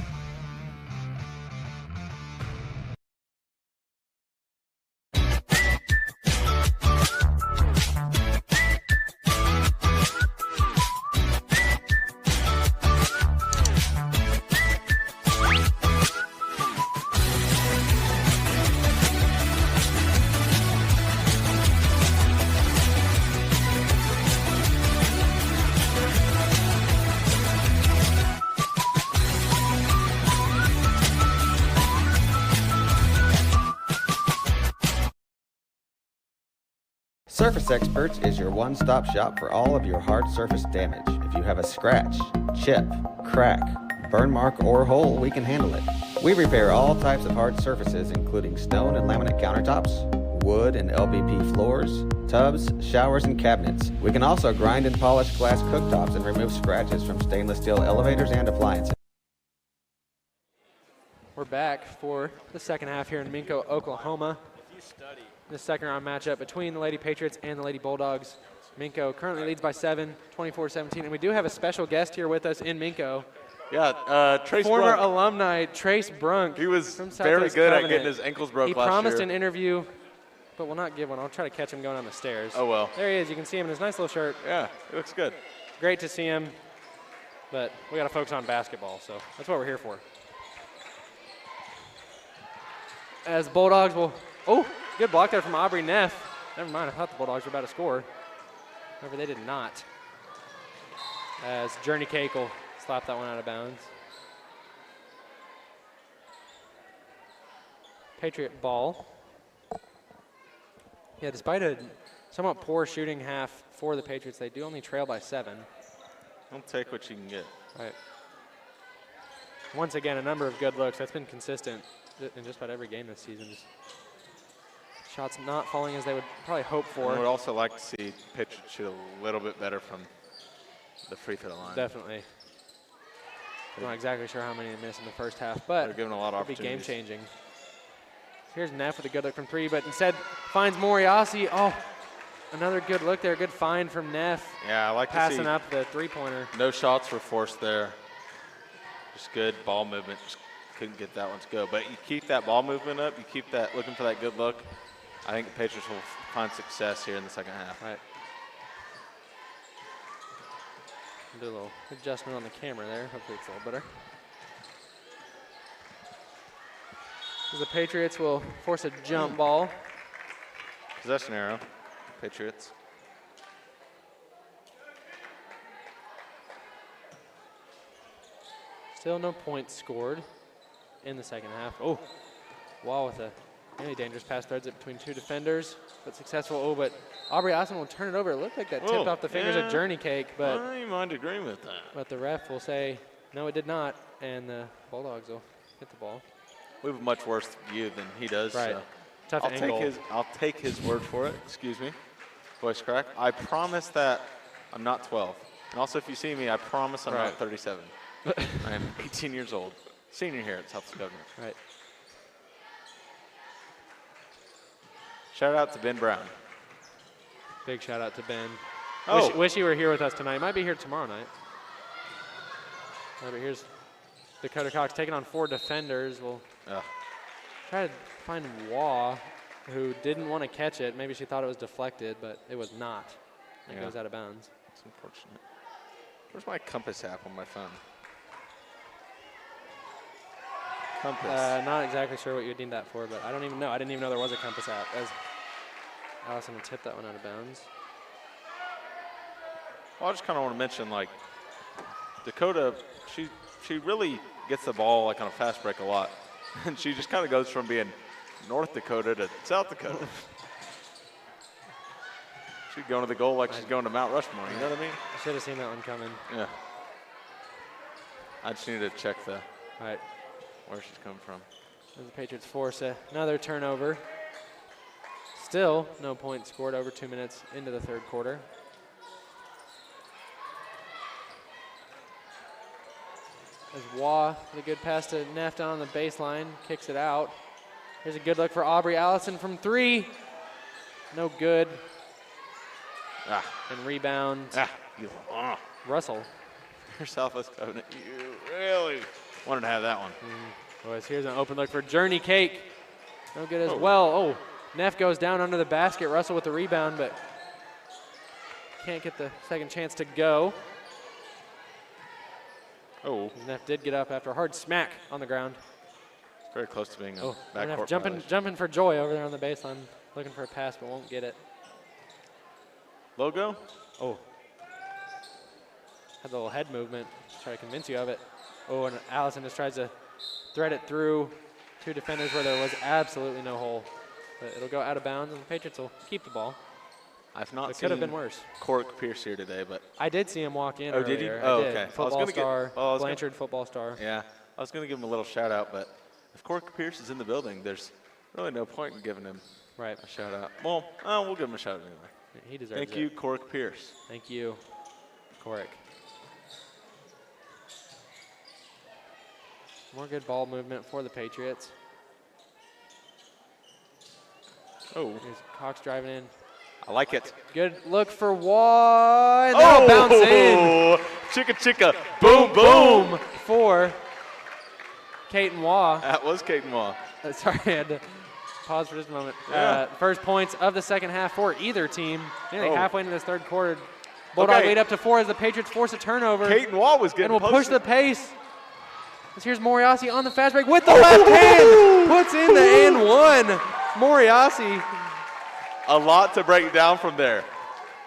Surface Experts is your one-stop shop for all of your hard surface damage. If you have a scratch, chip, crack, burn mark, or hole, we can handle it. We repair all types of hard surfaces, including stone and laminate countertops, wood and LVP floors, tubs, showers, and cabinets. We can also grind and polish glass cooktops and remove scratches from stainless steel elevators and appliances. We're back for the second half here in Minco, Oklahoma. The second round matchup between the Lady Patriots and the Lady Bulldogs. Minco currently leads by 7, 24-17. And we do have a special guest here with us in Minco. Yeah, Trace Former Brunk. alumni Trace Brunk. He was from very Southwest good Covenant. at getting his ankles broke last year. He promised an interview, but will not give one. I'll try to catch him going down the stairs. Oh, well. There he is. You can see him in his nice little shirt. Yeah, it looks good. Great to see him, but we got to focus on basketball, so that's what we're here for. As Bulldogs will, oh, good block there from Aubrey Neff. Never mind, I thought the Bulldogs were about to score. However, they did not. As Journey Cake will slap that one out of bounds. Patriot ball. Yeah, despite a somewhat poor shooting half for the Patriots, they do only trail by 7. Don't take what you can get. Right. Once again, a number of good looks. That's been consistent in just about every game this season. Just shots not falling as they would probably hope for. I would also like to see Patriots shoot a little bit better from the free throw line. Definitely. I'm not exactly sure how many they missed in the first half, but they're given a lot of it'll be opportunities. game-changing. Here's Neff with a good look from 3, but instead finds Moriasi. Oh, Another good look there. Good find from Neff. Yeah, I like passing to see up the three-pointer. No shots were forced there. Just good ball movement. Just couldn't get that one to go. But you keep that ball movement up. You keep that looking for that good look. I think the Patriots will find success here in the second half. Right. Do a little adjustment on the camera there. Hopefully it's a little better. So the Patriots will force a jump ball. Possession arrow, Patriots. Still no points scored in the second half. Oh, Wall with a really dangerous pass, threads it between two defenders, but successful. Oh, but Aubrey Austin will turn it over. It looked like that tipped off the fingers of Journey Cake, but I might agree with that. But the ref will say, no, it did not, and the Bulldogs will hit the ball. We have a much worse view than he does. Right. So Tough angle. I'll take his word for it. Excuse me. Voice crack. I promise that I'm not 12. And also, if you see me, I promise I'm not 37. I am 18 years old. Senior here at Southwest Government. Right. Shout out to Ben Brown. Big shout out to Ben. Oh. Wish he were here with us tonight. Might be here tomorrow night. But here's Dakota Cox taking on 4 defenders. We'll try to find Waugh, who didn't want to catch it. Maybe she thought it was deflected, but it was not. It goes out of bounds. It's unfortunate. Where's my compass app on my phone? Compass. Not exactly sure what you'd need that for, but I don't even know. I didn't even know there was a compass app, as Allison will tip that one out of bounds. Well, I just kind of want to mention, like, Dakota, she really gets the ball, like, on a fast break a lot. And she just kind of goes from being North Dakota to South Dakota. She's going to the goal like she's going to Mount Rushmore, you know what I mean? I should have seen that one coming. Yeah. I just need to check Right. where she's coming from. As the Patriots force another turnover. Still no points scored over 2 minutes into the third quarter. As Waugh with a good pass to Neff down on the baseline, kicks it out. Here's a good look for Aubrey Allison from 3. No good. And rebound. Russell. You're Southwest Covenant. You really wanted to have that one. Boys, here's an open look for Journey Cake. No good as well. Oh, Neff goes down under the basket. Russell with the rebound, but can't get the second chance to go. Oh. Neff did get up after a hard smack on the ground. It's very close to being a backcourt jumping for joy over there on the baseline, looking for a pass, but won't get it. Logo? Oh. Had a little head movement, try to convince you of it. Oh, and Allison just tries to thread it through 2 defenders where there was absolutely no hole. But it'll go out of bounds, and the Patriots will keep the ball. I've not It seen could have been worse. Cork Pierce here today, but I did see him walk in. Oh, earlier. did you? I Oh, did. okay. Football star, Blanchard football star. Yeah, I was going to give him a little shout out, but if Cork Pierce is in the building, there's really no point in giving him a shout out. Well, we'll give him a shout out anyway. He deserves it. Thank you, Cork Pierce. Thank you, Cork. More good ball movement for the Patriots. Oh. Here's Cox driving in. I like it. Good look for Waugh. And that'll bounce in. Chicka chicka. Boom, boom. For Caton Waugh. That was Caton Waugh. Sorry, I had to pause for just a moment. Yeah. First points of the second half for either team. Nearly halfway into this third quarter. Bulldog lead up to 4 as the Patriots force a turnover. Caton Waugh was getting and will push the pace. Here's Moriasi on the fast break with the Oh! left hand. Puts in the and one. Moriasi. A lot to break down from there.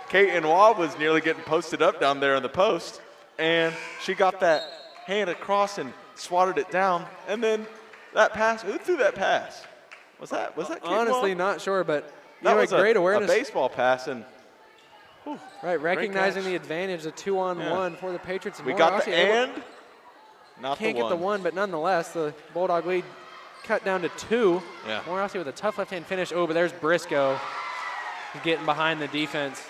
Caton Waugh was nearly getting posted up down there in the post, and she got that hand across and swatted it down. And then that pass, who threw that pass? Was that Caton Honestly, Waugh? not sure, but That was great awareness. a baseball pass, and right, recognizing catch. the advantage, the 2-on-1 for the Patriots. We got the and, not can't the get the one, but nonetheless, the Bulldog lead cut down to 2. Yeah. Moriasi with a tough left-hand finish. Oh, but there's Briscoe getting behind the defense.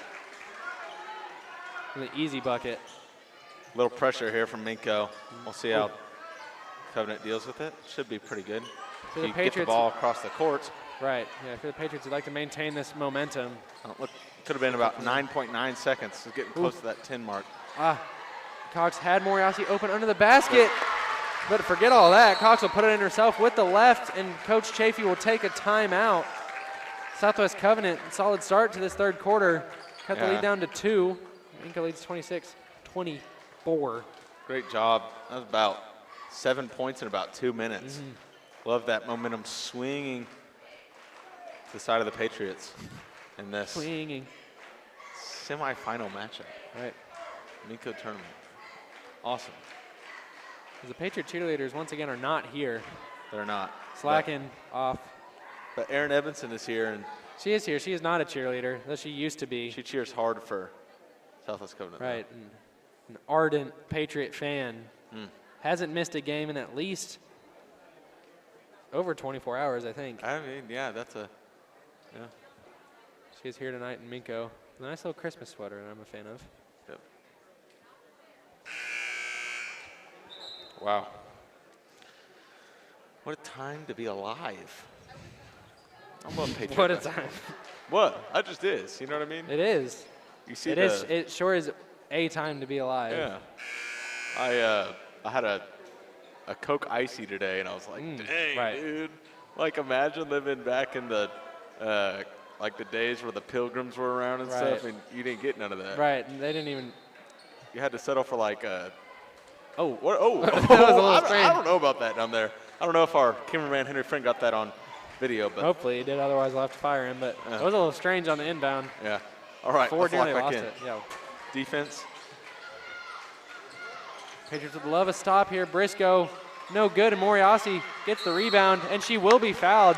An easy bucket. Little pressure here from Minco. We'll see how Covenant deals with it. Should be pretty good. For If the you Patriots, get the ball across the court. right. Yeah, for the Patriots, would like to maintain this momentum. Look, Could have been about 9.9 seconds. It's getting close to that 10 mark. Cox had Moriasi open under the basket. But forget all that. Cox will put it in herself with the left, and Coach Chafee will take a timeout. Southwest Covenant, solid start to this third quarter. Cut the lead down to 2. Minco leads 26-24. Great job. That was about 7 points in about 2 minutes. Love that momentum swinging to the side of the Patriots in this semifinal matchup. Right. Minco tournament. Awesome. The Patriot cheerleaders, once again, are not here. They're not. Slacking off. But Erin Evanson is here. And she is here. She is not a cheerleader, though she used to be. She cheers hard for Southwest Covenant. Right. An ardent Patriot fan. Hasn't missed a game in at least over 24 hours, I think. I mean, yeah, that's a, She's here tonight in Minco. A nice little Christmas sweater that I'm a fan of. Yep. Wow. What a time to be alive. I'm a Patriot. What a time. What? I just is. You know what I mean? It is. You see It sure is a time to be alive. Yeah. I had a Coke Icy today, and I was like, dang, dude. Like, imagine living back in the like the days where the Pilgrims were around and stuff, and you didn't get none of that. Right. And they didn't even. You had to settle for like that was a little strange. I don't know about that down there. I don't know if our cameraman Henry Friend got that on video, but hopefully he did. Otherwise, we'll have to fire him. But it was a little strange on the inbound. Yeah. All right. Forward let's they lock lost back in. it. Yeah. Defense. Patriots would love a stop here. Briscoe, no good, and Moriasi gets the rebound, and she will be fouled.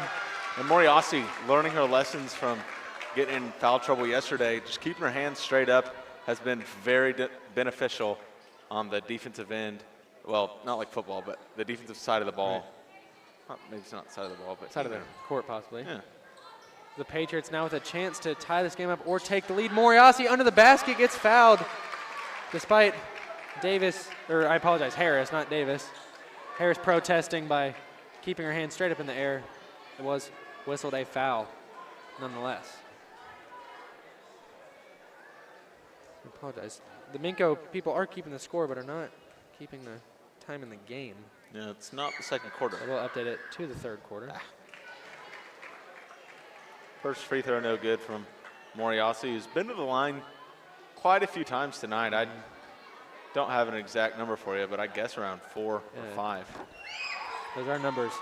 And Moriasi learning her lessons from getting in foul trouble yesterday, just keeping her hands straight up has been very beneficial on the defensive end. Well, not like football, but the defensive side of the ball. Maybe it's not side of the ball, but side of the court possibly. Yeah. The Patriots now with a chance to tie this game up or take the lead. Moriasi under the basket gets fouled, despite Harris, not Davis. Harris protesting by keeping her hands straight up in the air. It was whistled a foul, nonetheless. I apologize. The Minco people are keeping the score, but are not keeping the time in the game. Yeah, it's not the second quarter. I will update it to the third quarter. First free throw no good from Moriasi, who's been to the line quite a few times tonight. I don't have an exact number for you, but I guess around 4 or 5. Those are numbers.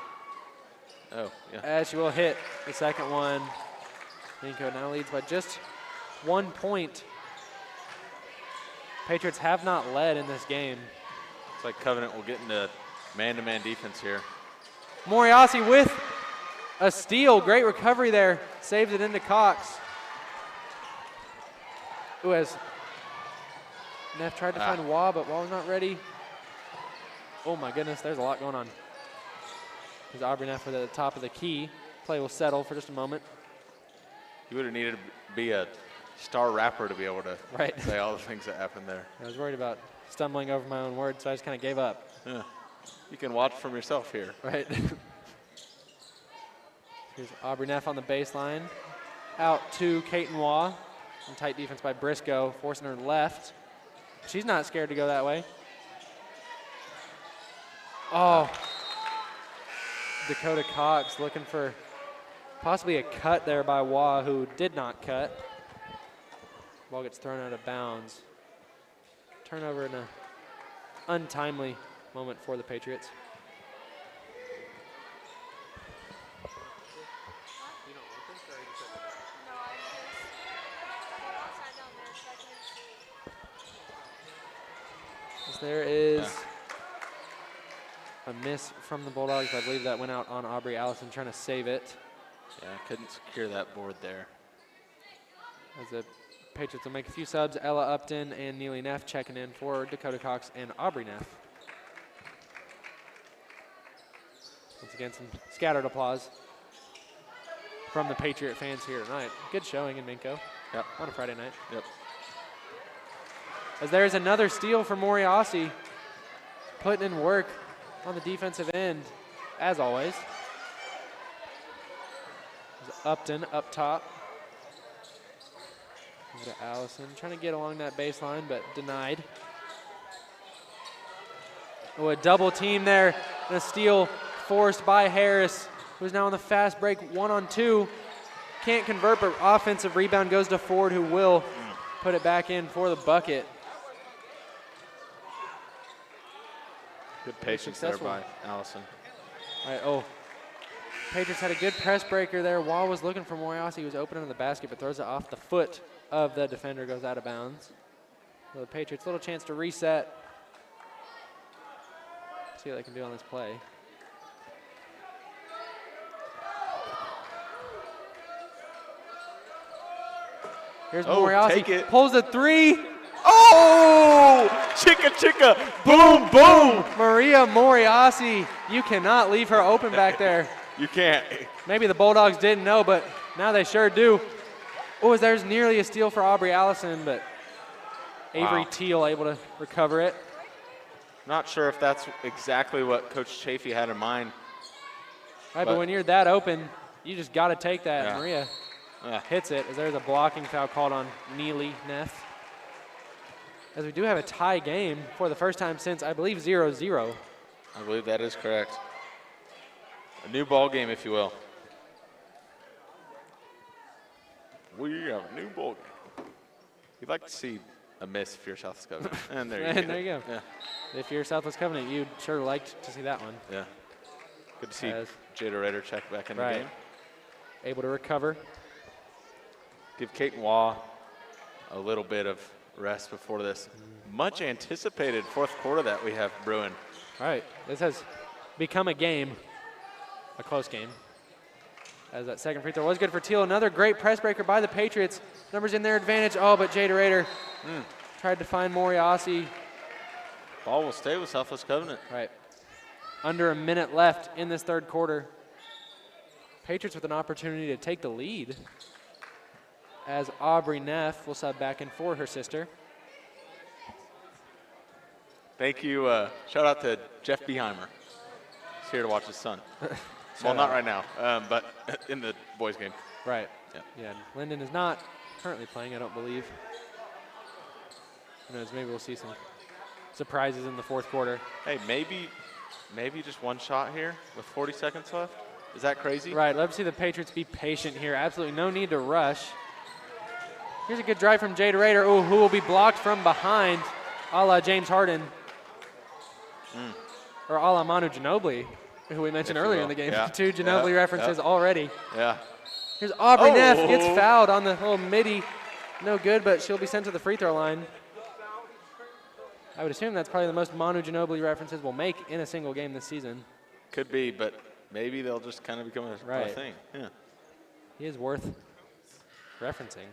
Oh, yeah. As she will hit the second one. Minco now leads by just 1 point. Patriots have not led in this game. It's like Covenant will get into man-to-man defense here. Moriasi with a steal. Great recovery there. Saves it into Cox. Who has Neff tried to find Wah, but Wah's not ready. Oh my goodness, there's a lot going on. There's Aubrey Neff at the top of the key. Play will settle for just a moment. You would have needed to be a star rapper to be able to say all the things that happened there. I was worried about stumbling over my own words, so I just kind of gave up. Yeah. You can watch from yourself here. Right. Here's Aubrey Neff on the baseline. Out to Kaiten Wah. And tight defense by Briscoe, forcing her left. She's not scared to go that way. Oh. Dakota Cox looking for possibly a cut there by Wah, who did not cut. Ball gets thrown out of bounds. Turnover in an untimely moment for the Patriots. There is a miss from the Bulldogs. I believe that went out on Aubrey Allison trying to save it. Yeah, couldn't secure that board there. As the Patriots will make a few subs. Ella Upton and Neely Neff checking in for Dakota Cox and Aubrey Neff. Once again, some scattered applause from the Patriot fans here tonight. Good showing in Minco. Yep. On a Friday night. Yep. As there's another steal for Moriasi, putting in work on the defensive end, as always. There's Upton up top. Go to Allison, trying to get along that baseline, but denied. Oh, a double team there, and a steal forced by Harris, who's now on the fast break, 1-on-2. Can't convert, but offensive rebound goes to Ford, who will put it back in for the bucket. Good patience there by Allison. All right, oh. Patriots had a good press breaker there. Wall was looking for Moriasi. He was open in the basket, but throws it off the foot of the defender, goes out of bounds. So the Patriots, little chance to reset. See what they can do on this play. Here's Moriasi. Take it. Pulls a three. Oh! Chicka, chicka. Boom, boom. Maria Moriasi. You cannot leave her open back there. You can't. Maybe the Bulldogs didn't know, but now they sure do. Oh, there's nearly a steal for Aubrey Allison, but Avery Teal able to recover it. Not sure if that's exactly what Coach Chafee had in mind. Right, but when you're that open, you just got to take that. Yeah. Maria hits it as there's a blocking foul called on Neely Neff. As we do have a tie game for the first time since, I believe, 0-0. I believe that is correct. A new ball game, if you will. We have a new ball game. You'd like to see a miss if you're Southwest Covenant. And there you go. And there you go. Yeah. If you're Southwest Covenant, you'd sure like to see that one. Yeah. Good to see Jada Rader check back in the game. Able to recover. Give Kate Waugh a little bit of rest before this much anticipated fourth quarter that we have brewing. All right. This has become a game, a close game. As that second free throw was good for Teal. Another great press breaker by the Patriots. Numbers in their advantage. Oh, but Jada Rader tried to find Moriasi. Ball will stay with Southwest Covenant. Right. Under a minute left in this third quarter. Patriots with an opportunity to take the lead as Aubrey Neff will sub back in for her sister. Thank you. Shout out to Jeff Beheimer. He's here to watch his son. Well, not right now, but in the boys' game. Right. Yeah. Linden is not currently playing, I don't believe. Who knows, maybe we'll see some surprises in the fourth quarter. Hey, maybe just one shot here with 40 seconds left. Is that crazy? Right. Love to see the Patriots be patient here. Absolutely no need to rush. Here's a good drive from Jada Rader, who will be blocked from behind, a la James Harden. Or a la Manu Ginobili, who we mentioned earlier in the game. Yeah. 2 Ginobili references already. Yeah. Here's Aubrey Neff, gets fouled on the little midi. No good, but she'll be sent to the free throw line. I would assume that's probably the most Manu Ginobili references we'll make in a single game this season. Could be, but maybe they'll just kind of become a thing. Yeah. He is worth referencing.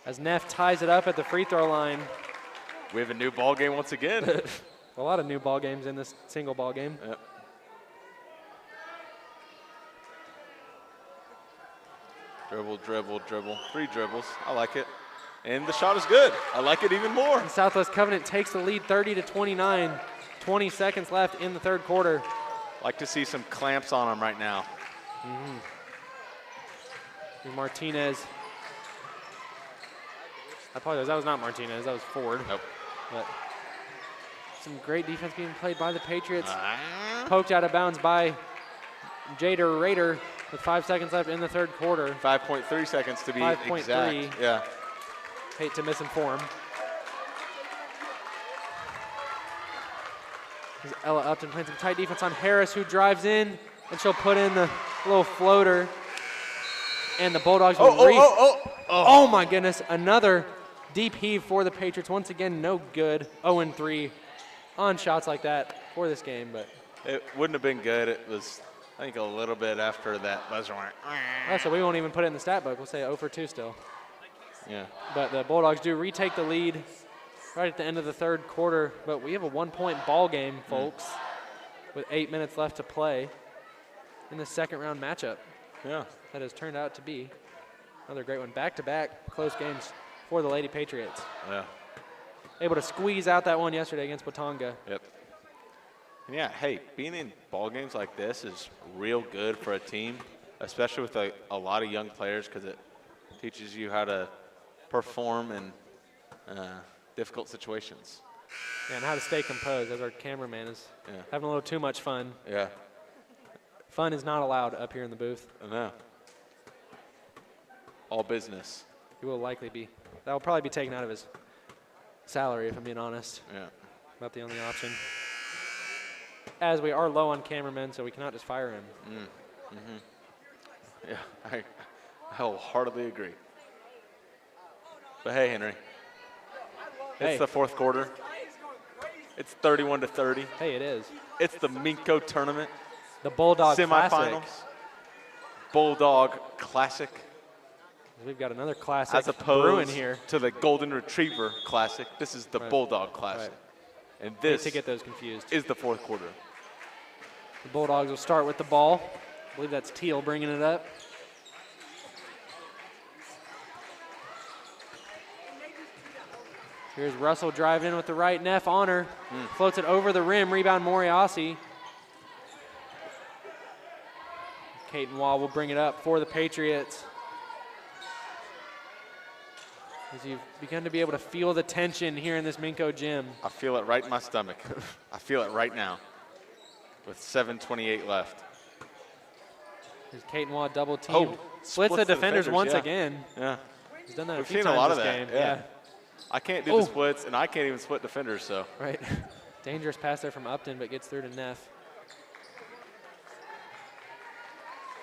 As Neff ties it up at the free throw line. We have a new ball game once again. A lot of new ball games in this single ball game. Yep. Dribble, dribble, dribble. 3 dribbles. I like it. And the shot is good. I like it even more. And Southwest Covenant takes the lead 30-29. 20 seconds left in the third quarter. Like to see some clamps on them right now. And Martinez. I apologize, that was not Martinez, that was Ford. Nope. But some great defense being played by the Patriots. Poked out of bounds by Jada Rader with 5 seconds left in the third quarter. 5.3 seconds to be exact. Yeah. Hate to misinform. Here's Ella Upton playing some tight defense on Harris, who drives in, and she'll put in the little floater. And the Bulldogs will Oh my goodness, another deep heave for the Patriots. Once again, no good. 0-3 on shots like that for this game, but it wouldn't have been good. It was, I think, a little bit after that buzzer went. Oh, so we won't even put it in the stat book. We'll say 0-2 still. Yeah. But the Bulldogs do retake the lead right at the end of the third quarter. But we have a 1-point ball game, folks, with 8 minutes left to play in the second round matchup. Yeah. That has turned out to be another great one. Back-to-back close games for the Lady Patriots. Yeah. Able to squeeze out that one yesterday against Watonga. Yep. And yeah, hey, being in ball games like this is real good for a team, especially with a lot of young players, because it teaches you how to perform in difficult situations. And how to stay composed, as our cameraman is having a little too much fun. Yeah. Fun is not allowed up here in the booth. I know. All business. He will likely be. That will probably be taken out of his salary, if I'm being honest. Yeah. About the only option. As we are low on cameramen, so we cannot just fire him. Yeah, I wholeheartedly agree. But hey, Henry. It's the fourth quarter. It's 31-30. Hey, it is. It's the Minco tournament. The Bulldog semifinals. Classic. Bulldog Classic. We've got another classic as brewing opposed here. to the Golden Retriever Classic. This is the Bulldog Classic. And this to get those confused. is the fourth quarter. The Bulldogs will start with the ball. I believe that's Teal bringing it up. Here's Russell driving in with the right. Neff on her. Floats it over the rim. Rebound Moriasi. Caton Wall will bring it up for the Patriots. As you've begun to be able to feel the tension here in this Minco gym. I feel it right in my stomach. I feel it right now with 7:28 left. There's Caton Wall double team. Oh, splits the defenders once yeah. again. Yeah. He's done that We've a few seen times a lot of this that. game. Yeah. I can't do the splits, and I can't even split defenders, so. Right. Dangerous pass there from Upton, but gets through to Neff.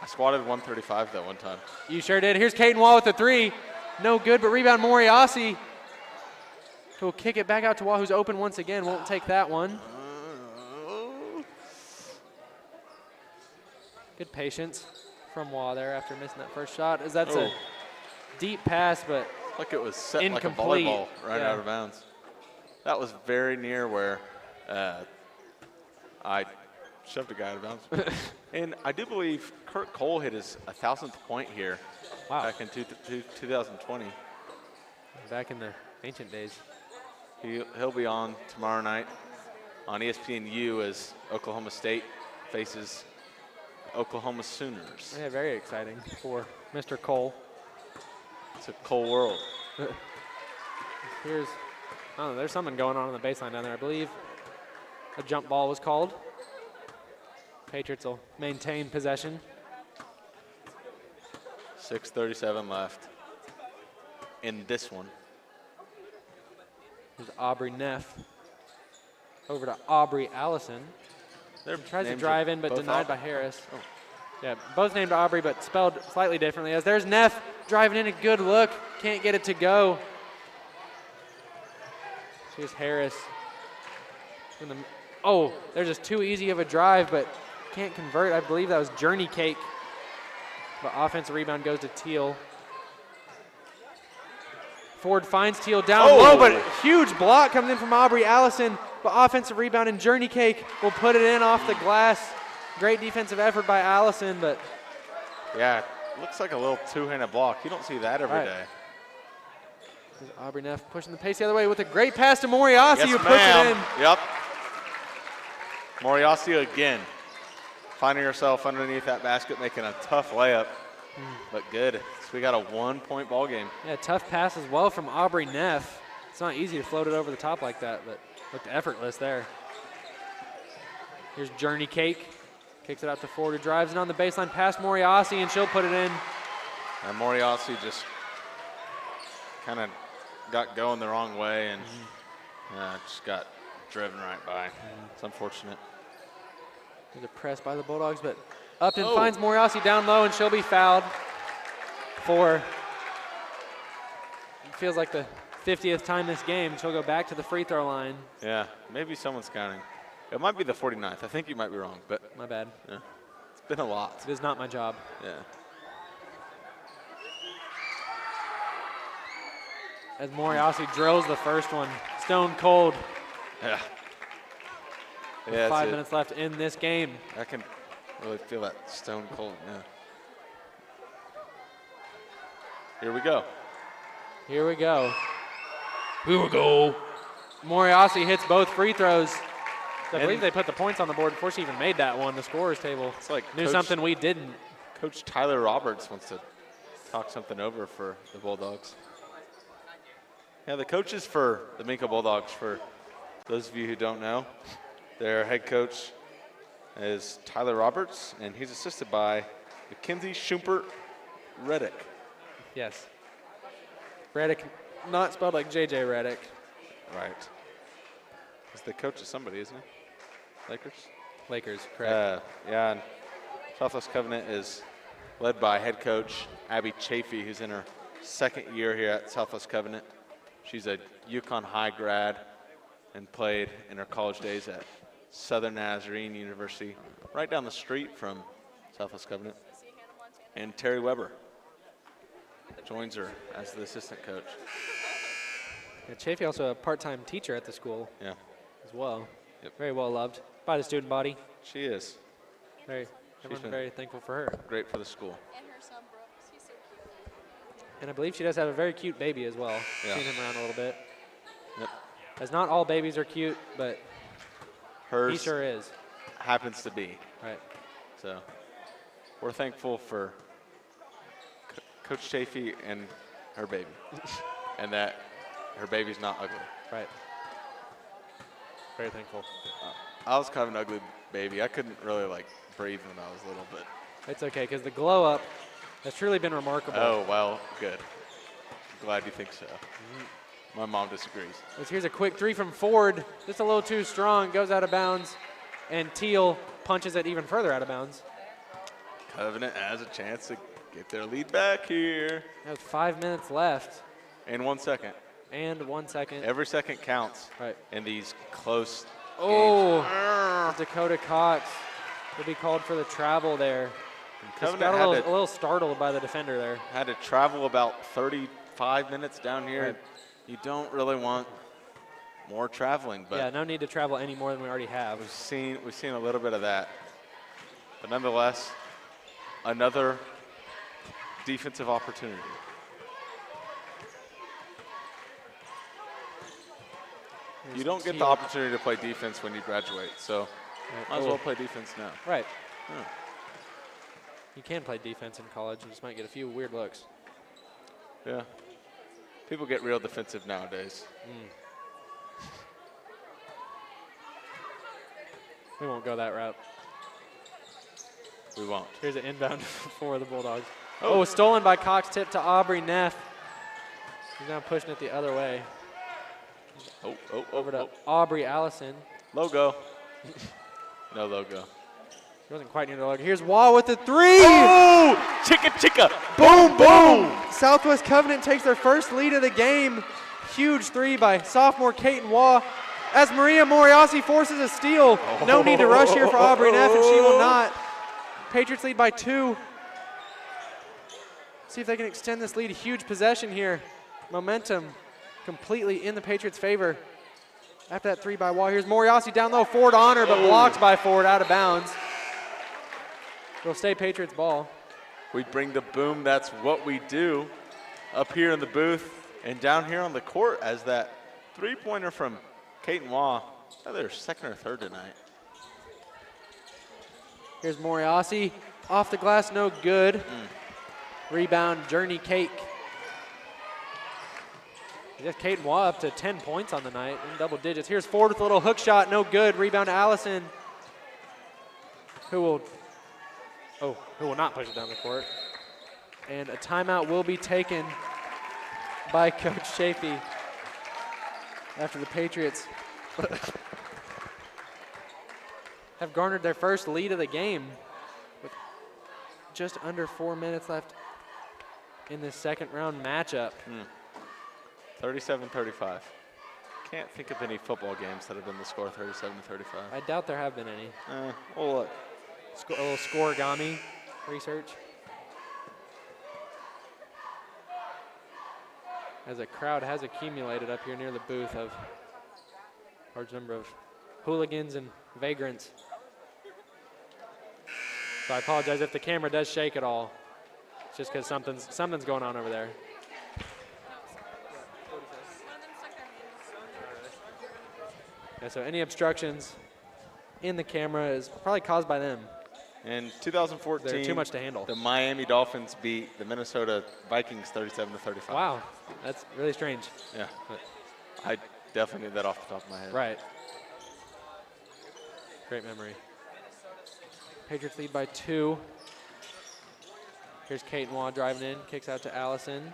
I squatted 135 that one time. You sure did. Here's Caton Wall with the three. No good, but rebound Moriasi. Who will kick it back out to Wall, who's open once again. Won't take that one. Good patience from Wall there after missing that first shot. As that's a deep pass, but like it was set incomplete. like a volleyball right out of bounds. That was very near where I shoved a guy out of bounds. And I do believe Kurt Cole hit his 1,000th point here back in 2020. Back in the ancient days. He'll be on tomorrow night on ESPNU as Oklahoma State faces Oklahoma Sooners. Yeah, very exciting for Mr. Cole. It's a Cole world. Here's, I don't know, there's something going on the baseline down there. I believe a jump ball was called. Patriots will maintain possession. 6:37 left in this one. There's Aubrey Neff. Over to Aubrey Allison. Tries to drive in, but denied by Harris. Oh. Yeah, both named Aubrey, but spelled slightly differently. As there's Neff driving in, a good look. Can't get it to go. Here's Harris. There's just too easy of a drive, but can't convert. I believe that was Journey Cake. But offensive rebound goes to Teal. Ford finds Teal down low, but huge block comes in from Aubrey Allison. But offensive rebound, and Journey Cake will put it in off the glass. Great defensive effort by Allison, but. Yeah, looks like a little two-handed block. You don't see that every day. There's Aubrey Neff pushing the pace the other way with a great pass to Moriasi, who puts it in. Yep. Moriasi again. Finding herself underneath that basket, making a tough layup, but good. So we got a 1-point ball game. Yeah, tough pass as well from Aubrey Neff. It's not easy to float it over the top like that, but looked effortless there. Here's Journey Cake. Kicks it out to Ford, who drives in on the baseline past Moriasi, and she'll put it in. And Moriasi just kind of got going the wrong way and just got driven right by. It's unfortunate. There's a press by the Bulldogs, but Upton finds Moriasi down low, and she'll be fouled for, it feels like the 50th time this game. She'll go back to the free throw line. Yeah, maybe someone's counting. It might be the 49th. I think you might be wrong, but. My bad. Yeah, it's been a lot. It is not my job. Yeah. As Moriasi drills the first one. Stone cold. Yeah. 5 minutes left in this game. I can really feel that stone cold, yeah. Here we go. Here we go. Here we go. Moriasi hits both free throws. I believe they put the points on the board before she even made that one, the scorer's table. It's like knew something we didn't. Coach Tyler Roberts wants to talk something over for the Bulldogs. Yeah, the coaches for the Minco Bulldogs, for those of you who don't know, their head coach is Tyler Roberts, and he's assisted by Mackenzie Schumpert Reddick. Yes. Reddick, not spelled like J.J. Reddick. Right. He's the coach of somebody, isn't he? Lakers, correct. Yeah, and Southwest Covenant is led by head coach Abby Chafee, who's in her second year here at Southwest Covenant. She's a Yukon High grad and played in her college days at Southern Nazarene University, right down the street from Southwest Covenant. And Terry Weber joins her as the assistant coach. And Chafee also a part-time teacher at the school. Yeah. As well. Yep. Very well loved by the student body. She is. Everyone's very thankful for her. Great for the school. And her son Brooks, he's so cute. And I believe she does have a very cute baby as well. Yeah. Seen him around a little bit. Yep. As not all babies are cute, but hers he sure is. Happens to be. Right. So we're thankful for Coach Chafee and her baby, and that her baby's not ugly. Right. Very thankful. I was kind of an ugly baby. I couldn't really breathe when I was little, but it's okay because the glow up has truly been remarkable. Oh, well, good. I'm glad you think so. My mom disagrees. Here's a quick three from Ford, just a little too strong, goes out of bounds, and Teal punches it even further out of bounds. Covenant has a chance to get their lead back here. There's 5 minutes left. And 1 second. And 1 second. Every second counts right. in these close games. Dakota Cox will be called for the travel there. Just got a little startled by the defender there. Had to travel about 35 minutes down here. Right. You don't really want more traveling, but yeah, no need to travel any more than we already have. We've seen a little bit of that, but nonetheless, another defensive opportunity. You don't get the opportunity to play defense when you graduate, so might as well play defense now. Right. Yeah. You can play defense in college. You just might get a few weird looks. Yeah. People get real defensive nowadays. We won't go that route. We won't. Here's an inbound for the Bulldogs. Oh, stolen by Cox, tip to Aubrey Neff. He's now pushing it the other way. Over to Aubrey Allison. Logo. No logo. He wasn't quite near the logo. Here's Wall with the three. Oh! Chicka. Boom, boom. Southwest Covenant takes their first lead of the game. Huge three by sophomore Kaiten Waugh. As Maria Moriasi forces a steal. No need to rush here for Aubrey Neff, and she will not. Patriots lead by 2. See if they can extend this lead. Huge possession here. Momentum completely in the Patriots' favor. After that three by Waugh, here's Moriasi down low. Ford on her, but blocked by Ford out of bounds. It'll stay Patriots ball. We bring the boom. That's what we do up here in the booth and down here on the court as that three-pointer from Kaiten Waugh. Their second or third tonight. Here's Moriasi. Off the glass, no good. Rebound, Journey Cake. Just Kaiten Waugh up to 10 points on the night in double digits. Here's Ford with a little hook shot, no good. Rebound to Allison, who will not push it down the court. And a timeout will be taken by Coach Chafee after the Patriots have garnered their first lead of the game with just under 4 minutes left in this second round matchup. 37-35. Can't think of any football games that have been the score 37-35. I doubt there have been any. Well, look. A little scoregami research. As a crowd has accumulated up here near the booth of a large number of hooligans and vagrants. So I apologize if the camera does shake at all. It's just because something's going on over there. Yeah, so any obstructions in the camera is probably caused by them. In 2014, They're too much to handle. The Miami Dolphins beat the Minnesota Vikings 37-35. Wow, that's really strange. Yeah, I definitely knew that off the top of my head. Right. Great memory. Patriots lead by 2. Here's Kate Waugh driving in, kicks out to Allison.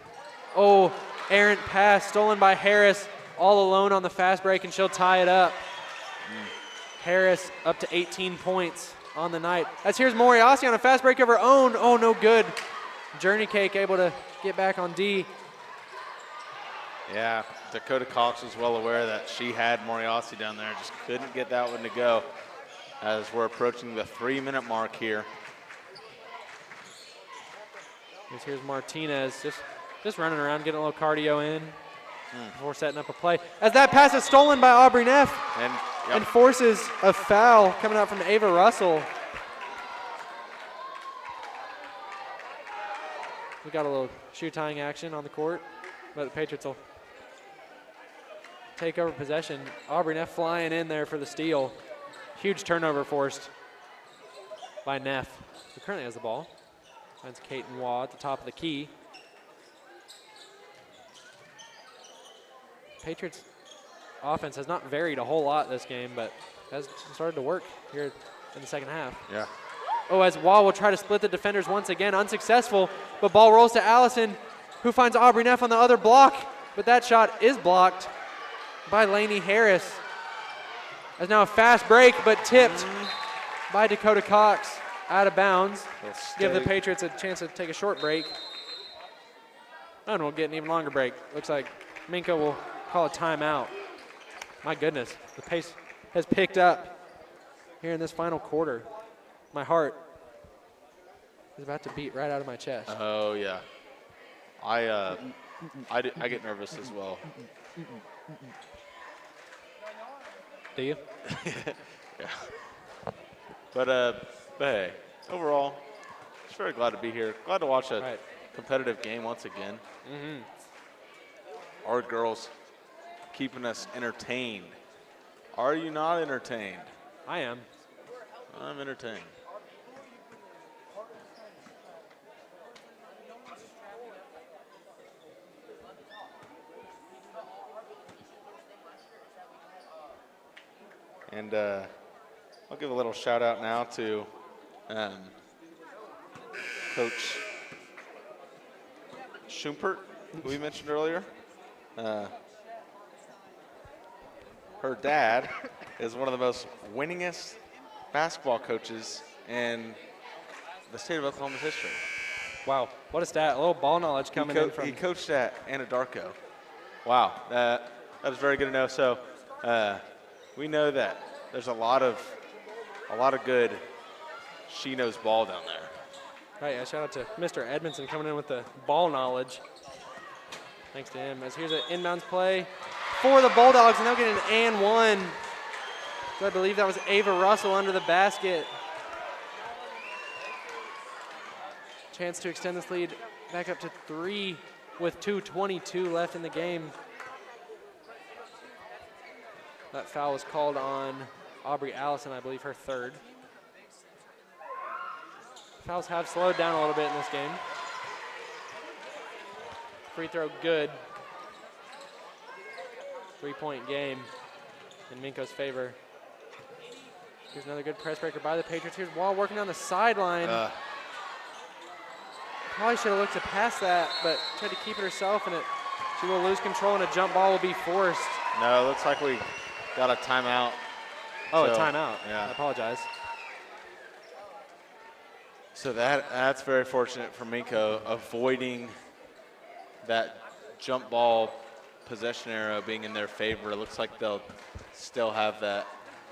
Oh, errant pass stolen by Harris, all alone on the fast break, and she'll tie it up. Harris up to 18 points on the night. As here's Moriasi on a fast break of her own. Oh, no good. Journey Cake able to get back on D. Yeah, Dakota Cox was well aware that she had Moriasi down there, just couldn't get that one to go as we're approaching the 3-minute mark here. Here's Martinez just running around, getting a little cardio in before setting up a play. As that pass is stolen by Aubrey Neff and forces a foul coming out from Ava Russell. We got a little shoe tying action on the court, but the Patriots will take over possession. Aubrey Neff flying in there for the steal. Huge turnover forced by Neff, who currently has the ball. Finds Kate Waugh at the top of the key. Patriots offense has not varied a whole lot this game, but has started to work here in the second half. Yeah. Oh, as Waugh will try to split the defenders once again, unsuccessful, but ball rolls to Allison, who finds Aubrey Neff on the other block, but that shot is blocked by Lainey Harris. As now a fast break, but tipped by Dakota Cox out of bounds. Give the Patriots a chance to take a short break. And we'll get an even longer break. Looks like Minco will call a timeout. My goodness, the pace has picked up here in this final quarter. My heart is about to beat right out of my chest. Oh, yeah. I get nervous as well. Do you? Yeah. But hey, overall, just very glad to be here. Glad to watch a competitive game once again. Our girls keeping us entertained. Are you not entertained? I am. I'm entertained. And I'll give a little shout out now to Coach Schumpert, who we mentioned earlier. Her dad is one of the most winningest basketball coaches in the state of Oklahoma's history. Wow, what a stat. A little ball knowledge coming in from. He coached at Anadarko. Wow, that is very good to know. So we know that there's a lot of good she knows ball down there. Right, yeah, shout out to Mr. Edmondson coming in with the ball knowledge. Thanks to him. As here's an inbounds play for the Bulldogs, and they'll get an and one. So I believe that was Ava Russell under the basket. Chance to extend this lead back up to 3 with 2:22 left in the game. That foul was called on Aubrey Allison, I believe her third. Fouls have slowed down a little bit in this game. Free throw good. 3-point game in Minco's favor. Here's another good press breaker by the Patriots. Here's Waugh working on the sideline. Probably should have looked to pass that, but tried to keep it herself, and she will lose control, and a jump ball will be forced. No, it looks like we got a timeout. Oh, a timeout. Yeah. I apologize. So that's very fortunate for Minco, avoiding that jump ball possession arrow being in their favor. It looks like they'll still have that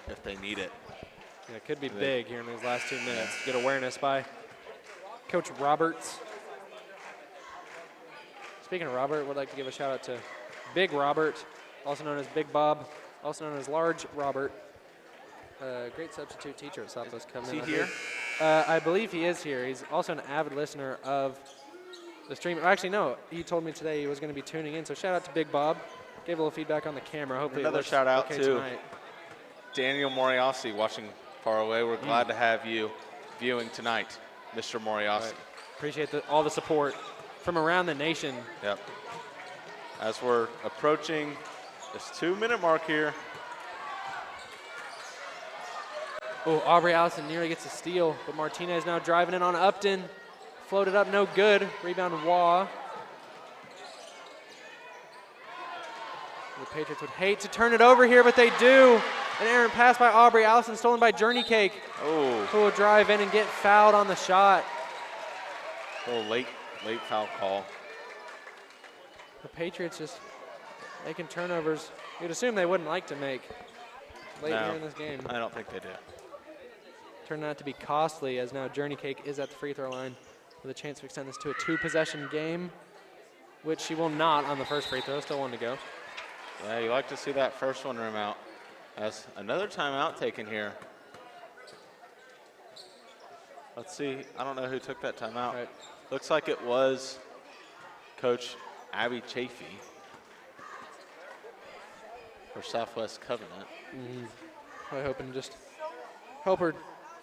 if they need it. Yeah, it could be big here in these last 2 minutes. Good awareness by Coach Roberts. Speaking of Robert, would like to give a shout out to Big Robert, also known as Big Bob, also known as Large Robert. Great substitute teacher at Southwest coming in. Is he here? I believe he is here. He's also an avid listener of the stream. Actually, no, he told me today he was going to be tuning in. So shout out to Big Bob. Gave a little feedback on the camera. Hopefully another shout out to Daniel Moriasi watching far away. We're glad to have you. viewing tonight, Mr. Moriasi. Right. Appreciate all the support from around the nation. Yep. As we're approaching this 2-minute mark here. Oh, Aubrey Allison nearly gets a steal, but Martinez now driving in on Upton. Floated up, no good. Rebound Waugh. The Patriots would hate to turn it over here, but they do. An errant pass by Aubrey Allison, stolen by Journey Cake. Oh. Who will drive in and get fouled on the shot. A little late foul call. The Patriots just making turnovers you'd assume they wouldn't like to make late here in this game. I don't think they do. Turned out to be costly, as now Journey Cake is at the free throw line with a chance to extend this to a 2-possession game, which she will not on the first free throw. Still one to go. Yeah, you like to see that first one rim out. As another timeout taken here. Let's see. I don't know who took that timeout. Right. Looks like it was Coach Abby Chafee for Southwest Covenant. Probably hoping to just help her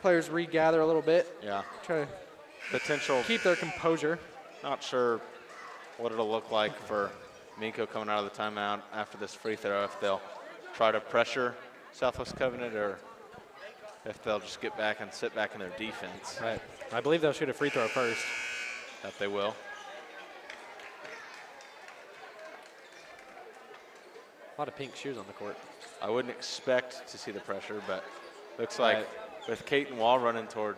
players regather a little bit. Yeah. Try to potential. Keep their composure. Not sure what it'll look like for Minco coming out of the timeout after this free throw, if they'll try to pressure Southwest Covenant or if they'll just get back and sit back in their defense. Right. I believe they'll shoot a free throw first. That they will. A lot of pink shoes on the court. I wouldn't expect to see the pressure, but looks like with Kate and Wall running toward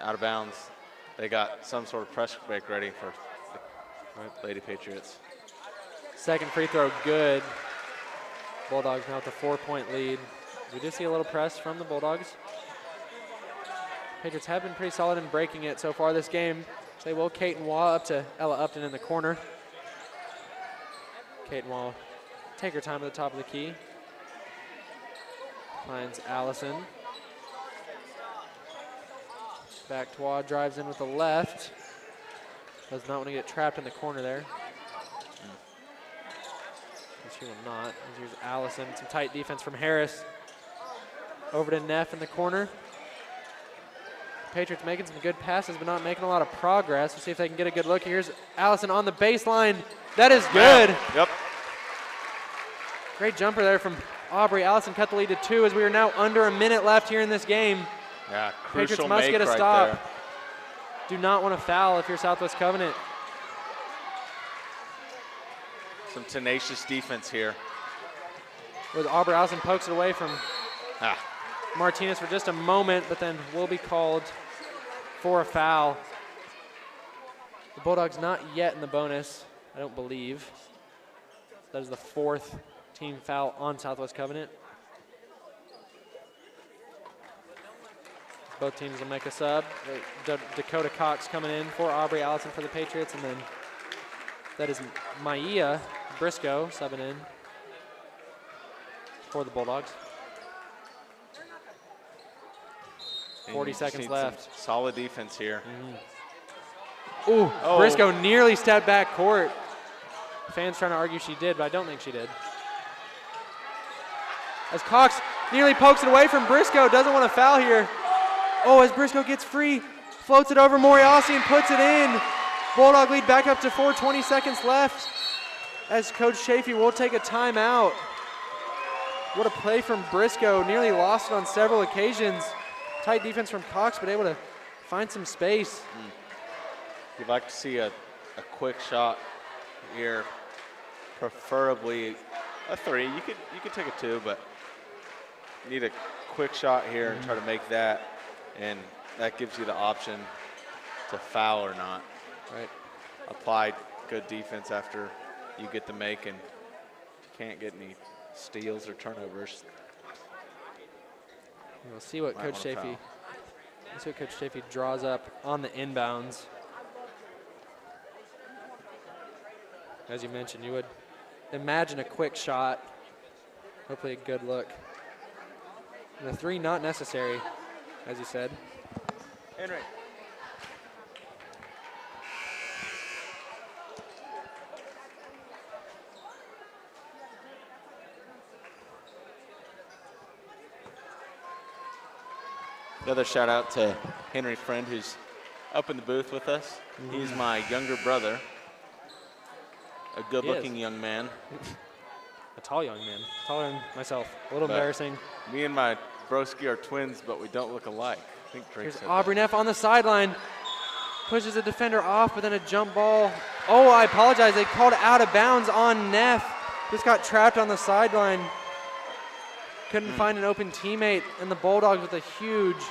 out of bounds, they got some sort of press break ready for the Lady Patriots. Second free throw, good. Bulldogs now with a 4-point lead. We did see a little press from the Bulldogs. Patriots have been pretty solid in breaking it so far this game. They will. Kate and Waugh up to Ella Upton in the corner. Kate and Waugh take her time at the top of the key. Finds Allison. Back to Waugh, drives in with the left. Does not want to get trapped in the corner there. She will not. Here's Allison. Some tight defense from Harris. Over to Neff in the corner. Patriots making some good passes, but not making a lot of progress. We'll see if they can get a good look. Here's Allison on the baseline. That is good. Yep. Great jumper there from Aubrey. Allison cut the lead to 2 as we are now under a minute left here in this game. Yeah, Patriots must get a stop. Do not want to foul if you're Southwest Covenant. Some tenacious defense here. With Aubrey Allison pokes it away from Martinez for just a moment, but then will be called for a foul. The Bulldogs not yet in the bonus, I don't believe. That is the 4th team foul on Southwest Covenant. Both teams will make a sub. Dakota Cox coming in for Aubrey Allison for the Patriots, and then that is Maia Briscoe subbing in for the Bulldogs. 40 seconds left. Solid defense here. Ooh, Briscoe nearly stepped back court. Fans trying to argue she did, but I don't think she did. As Cox nearly pokes it away from Briscoe, doesn't want to foul here. Oh, as Briscoe gets free, floats it over Moriasi and puts it in. Bulldog lead back up to 4, 20 seconds left as Coach Chafee will take a timeout. What a play from Briscoe, nearly lost it on several occasions. Tight defense from Cox, but able to find some space. You'd like to see a quick shot here, preferably a 3. You could take a 2, but you need a quick shot here and try to make that, and that gives you the option to foul or not. Right. Apply good defense after you get the make, and can't get any steals or turnovers. We'll see what Coach Chafee draws up on the inbounds. As you mentioned, you would imagine a quick shot, hopefully a good look. And the 3 not necessary, as you said. Henry. Another shout out to Henry Friend, who's up in the booth with us. He's my younger brother, a good-looking young man. A tall young man, taller than myself. A little embarrassing. Me and my broski are twins, but we don't look alike. I think Drake Here's said Aubrey Neff on the sideline. Pushes the defender off, but then a jump ball. Oh, I apologize. They called out of bounds on Neff. Just got trapped on the sideline. Couldn't find an open teammate, and the Bulldogs with a huge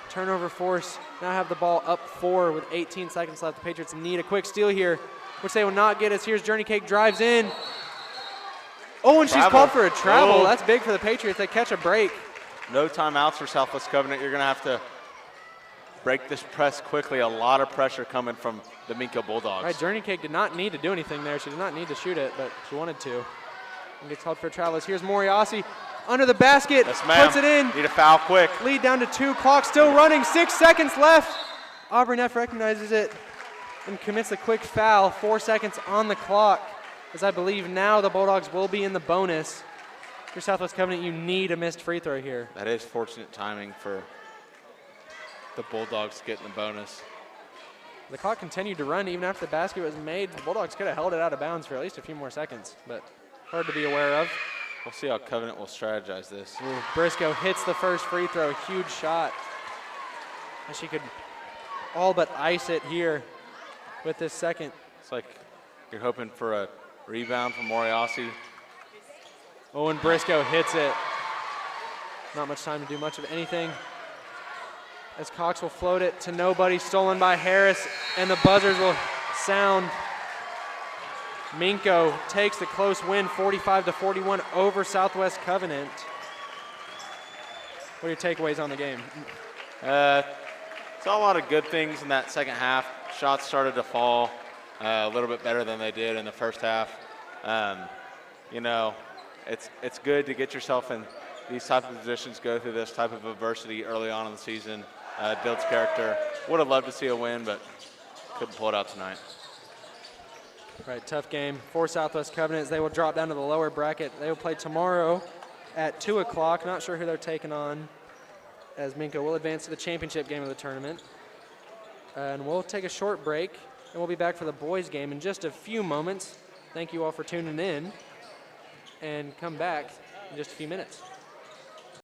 turnover force now have the ball up 4 with 18 seconds left. The Patriots need a quick steal here, which they will not get as here's Journey Cake drives in. Oh, and she's called for a travel. Oh. That's big for the Patriots. They catch a break. No timeouts for Southwest Covenant. You're going to have to break this press quickly. A lot of pressure coming from the Minco Bulldogs. All right, Journey Cake did not need to do anything there. She did not need to shoot it, but she wanted to. And gets called for a travel. Here's Moriasi under the basket. Yes, ma'am. Puts it in. Need a foul quick. Lead down to 2. Clock still running. 6 seconds left. Aubrey Neff recognizes it and commits a quick foul. 4 seconds on the clock. As I believe now the Bulldogs will be in the bonus. For Southwest Covenant, you need a missed free throw here. That is fortunate timing for the Bulldogs getting the bonus. The clock continued to run even after the basket was made. The Bulldogs could have held it out of bounds for at least a few more seconds, but hard to be aware of. We'll see how Covenant will strategize this. Ooh, Briscoe hits the first free throw, huge shot. And she could all but ice it here with this second. It's like you're hoping for a rebound from Moriasi. Oh, and Briscoe hits it. Not much time to do much of anything. As Cox will float it to nobody, stolen by Harris, and the buzzers will sound. Minco takes the close win, 45-41 over Southwest Covenant. What are your takeaways on the game? Saw a lot of good things in that second half. Shots started to fall a little bit better than they did in the first half. You know, it's good to get yourself in these type of positions, go through this type of adversity early on in the season. Builds character. Would have loved to see a win, but couldn't pull it out tonight. Right, tough game for Southwest Covenant as they will drop down to the lower bracket. They will play tomorrow at 2 o'clock. Not sure who they're taking on, as Minco will advance to the championship game of the tournament. And we'll take a short break, and we'll be back for the boys game in just a few moments. Thank you all for tuning in, and come back in just a few minutes.